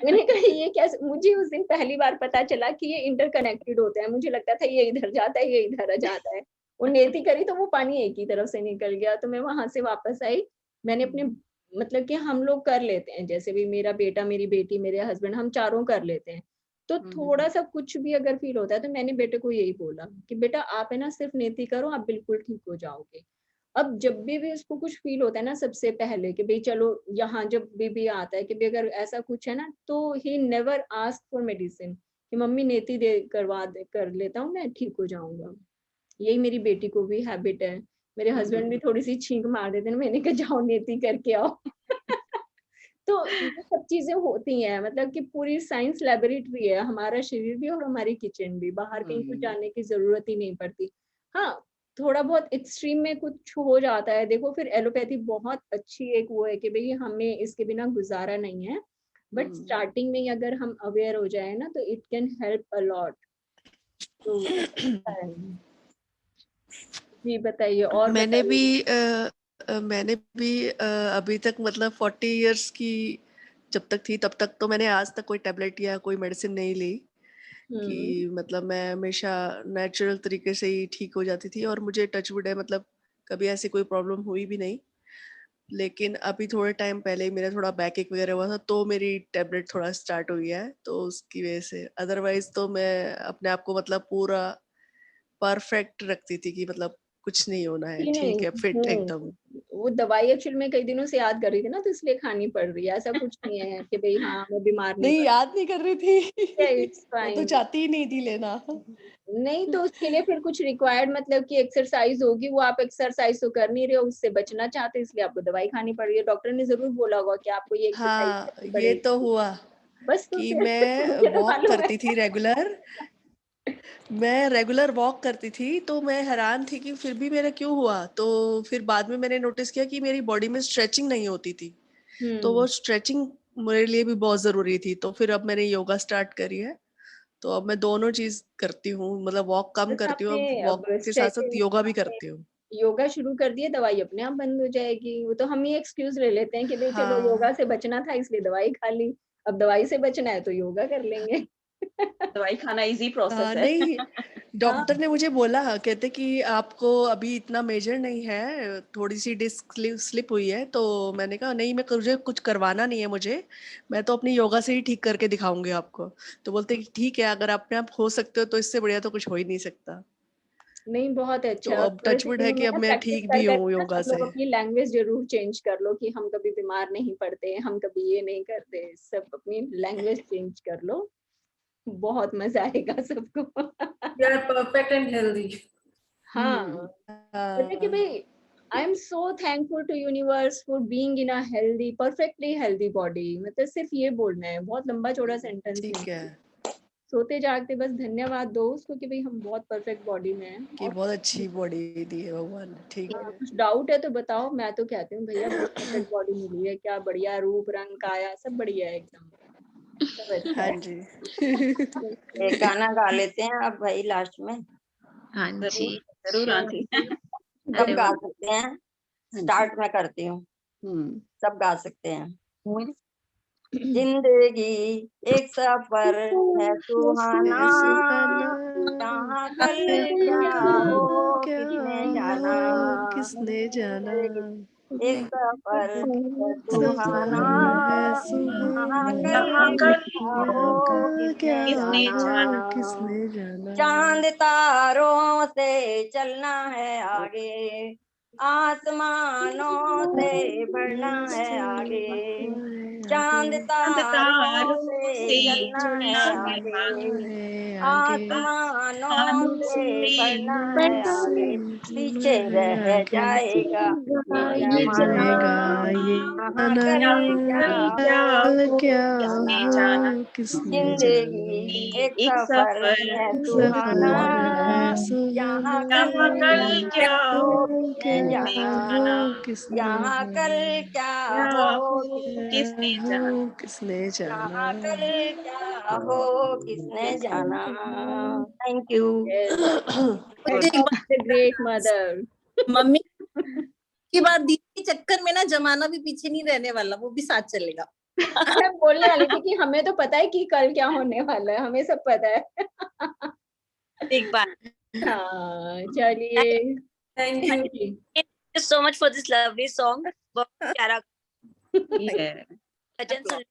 मैंने कहा ये कैसे, मुझे उस दिन पहली बार पता चला कि ये इंटरकनेक्टेड होते हैं। मुझे लगता था ये इधर जाता है, ये इधर आ जाता है। वो नेति करी तो वो पानी एक ही तरफ से निकल गया। तो मैं वहाँ से वापस आई। मैंने अपने मतलब कि हम लोग कर लेते हैं, जैसे भी मेरा बेटा, मेरी बेटी, मेरे हस्बैंड, हम चारों कर लेते हैं। तो थोड़ा-सा कुछ भी अगर फ़ील होता है तो मैंने बेटे को यही बोला कि बेटा आप है ना सिर्फ़ नेति करो, आप बिल्कुल ठीक हो जाओगे। अब जब भी उसको कुछ फ़ील होता है ना, सबसे पहले कि भई चलो यहाँ जब भी आता है कि भई अगर ऐसा कुछ है ना, तो he never ask for medicine कि मम्मी नेति दे करवा दे कर लेता हूँ, मैं ठीक हो जाऊँगा। यही मेरी बेटी को भी हैबिट है। मेरे हस्बैंड भी थोड़ी-सी छींक मार देते हैं, मैंने कहा जाओ नेति करके आओ। तो ये सब चीज़ें होती हैं, मतलब कि पूरी साइंस लैबोरेटरी है, हमारा शरीर भी और हमारी किचन भी, बाहर कहीं कुछ जाने की ज़रूरत ही नहीं पड़ती। हाँ, थोड़ा बहुत एक्सट्रीम में कुछ हो जाता है, देखो फिर एलोपैथी बहुत अच्छी एक वो है कि भई हमें इसके बिना गुज़ारा नहीं है, बट स्टार्टिंग में ही अगर हम अवेयर हो जाएँ ना, तो it can help a lot. तो ऐसा है। जी बताइए और मैंने बताइए। भी अभी तक मतलब 40 इयर्स की जब तक थी तब तक तो मैंने आज तक कोई टैबलेट या कोई मेडिसिन नहीं ली कि मतलब मैं हमेशा नेचुरल तरीके से ही ठीक हो जाती थी और मुझे टच वुड है मतलब कभी ऐसी कोई प्रॉब्लम हुई भी नहीं। लेकिन अभी थोड़े टाइम पहले ही मेरा थोड़ा बैक एक वगैरह हुआ था तो मेरी टैबलेट थोड़ा स्टार्ट हो गया है तो उसकी वजह से, अदरवाइज तो मैं अपने आप को मतलब पूरा परफेक्ट रखती थी कि मतलब कुछ नहीं होना है, जी ठीक नहीं, है, फिट एकदम। वो दवाई एक्चुअली मैं कई दिनों से याद कर रही थी ना, तो इसलिए खानी पड़ रही है। ऐसा कुछ नहीं है कि भई हाँ, मैं बीमार नहीं नहीं, पड़ याद नहीं कर रही रही है, थी। इट्स मैं तो फाइन। चाहती ही नहीं थी लेना। नहीं तो उसके लिए फिर कुछ रिक्वायर्ड मतलब कि एक्सरसाइज़ होगी, वो आप एक्सरसाइज़ तो कर नहीं रहे हो, उससे बचना चाहते हो इसलिए आपको दवाई खानी पड़ रही है। डॉक्टर ने ज़रूर बोला होगा कि आपको ये एक्सरसाइज़ हाँ, करनी ये तो पड़ेगी। हुआ बस तो कि फिर मैं मुझे तो वॉक मालूम है। करती थी रेगुलर। मैं रेगुलर वॉक करती थी तो मैं हैरान थी कि फिर भी मेरा क्यों हुआ? तो फिर बाद में मैंने नोटिस किया कि मेरी बॉडी में स्ट्रेचिंग नहीं होती थी। तो वो हुँ। स्ट्रेचिंग मेरे लिए भी बहुत ज़रूरी थी। तो फिर अब मैंने योगा स्टार्ट करी है। तो अब मैं दोनों चीज़ करती हूँ, मतलब वॉक कम बस करती हूँ, आपने अब अब वॉक के साथ-साथ स्ट्रेचिंग योगा भी आपने करती हूँ। योगा शुरू कर दिया, दवाई अपने आप बंद हो जाएगी। वो तो हम ही एक्सक्यूज़ ले लेते हैं कि भई चलो हाँ। योगा से बचना था इसलिए दवाई खा ली, अब दवाई से बचना है तो योगा कर लेंगे। दवाई खाना इजी प्रोसेस है। नहीं, हाँ, डॉक्टर ने मुझे बोला कहते कि आपको अभी इतना मेजर नहीं है, थोड़ी-सी डिस्क स्लिप हुई है, तो मैंने कहा नहीं मैं मुझे कुछ करवाना नहीं है मुझे, मैं तो अपनी योगा से ही ठीक करके दिखाऊँगी आपको। तो बोलते कि ठीक है अगर अपने आप हो सकते हो तो इससे बढ़िया तो कुछ हो ही नहीं सकता। नहीं बहुत तो अच्छा है और अब टच थोड़े-से वुड है दिनों कि में अब ना मैं प्रैक्टिस ठीक कर भी कर हूँ के ना योगा सब से। लोग अपनी लैंग्वेज ज़रूर चेंज कर लो कि हम कभी बीमार नहीं पड़ते, हम कभी ये नहीं करते, सब अपनी लैंग्वेज चेंज कर लो, बहुत मज़ा आएगा सबको। We are perfect and healthy. हाँ, मतलब कि हाँ, भई I am so thankful to universe for being in a healthy perfectly healthy body, मतलब सिर्फ ये बोलना है, बहुत लंबा-चौड़ा सेंटेंस ठीक नहीं है, है। सोते-जागते बस धन्यवाद दो उसको कि भई हम बहुत परफेक्ट बॉडी में हैं कि और बहुत अच्छी बॉडी दी है भगवान ने, ठीक हाँ, है। कुछ डाउट है तो बताओ, मैं तो कहती हूँ भैया बहुत परफेक्ट बॉडी मिली है, क्या बढ़िया रूप, रंग, काया सब बढ़िया है एकदम, सब अच्छा हाँ है। जी। एक गाना गा लेते हैं आप भाई लास्ट में। हाँ जी, ज़रूर, ज़रूर श्योर। आंटी। सब अरे गा वाह! सकते हैं। हाँ जी। स्टार्ट मैं करती हूँ। हुँ। सब गा सकते हैं। जिंदगी एक सफर है सुहाना, है सुहाना, कहाँ कल क्या हो क्या किसने जाना। हो किसने जाना, जिंदगी एक सफर है सुहाना, सफर है कहाँ सुहाना, कल क्या हो क्या किसने किसने जाना। जाना? हो किसने जाना। चांद तारों से चलना है आगे, आसमानों से बढ़ना है आगे। चांद चांद तारों से चलना है आगे, आसमानों से बढ़ना है आगे, पीछे रह जाएगा ये जमाना, कहाँ कल क्या हो जिंदगी एक सफर है सुहाना, यहाँ कल क्या हो किसने जाना, यहाँ कल क्या हो किसने जाना। यहाँ कल क्या हो किसने जाना। Thank you. Great mother. Mummy की बात दीदी के चक्कर में ना जमाना भी पीछे नहीं रहने वाला, वो भी साथ चलेगा। मैं बोलने वाली थी कि हमें तो पता है कि कल क्या होने वाला है, हमें सब पता है। एक बार हाँ चलिए, thank you so much for this lovely song. बहुत प्यारा भजन सुन।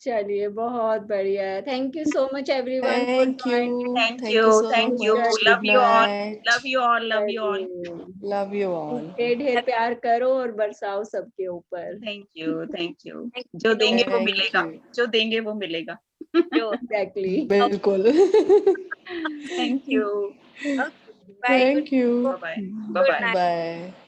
चलिए बहुत बढ़िया है। Thank you so much everyone. Thank you. Thank Thank you. you so Thank you. much. Love Good you all. night. Love you all. Love you all. Love you all. ढेर ढेर प्यार करो और बरसाओ सबके ऊपर। Thank you. Thank you. जो देंगे वो Thank मिलेगा। you. जो देंगे वो मिलेगा। Exactly. बिल्कुल। Thank you. Bye. Thank you. Bye bye. Bye bye. Bye.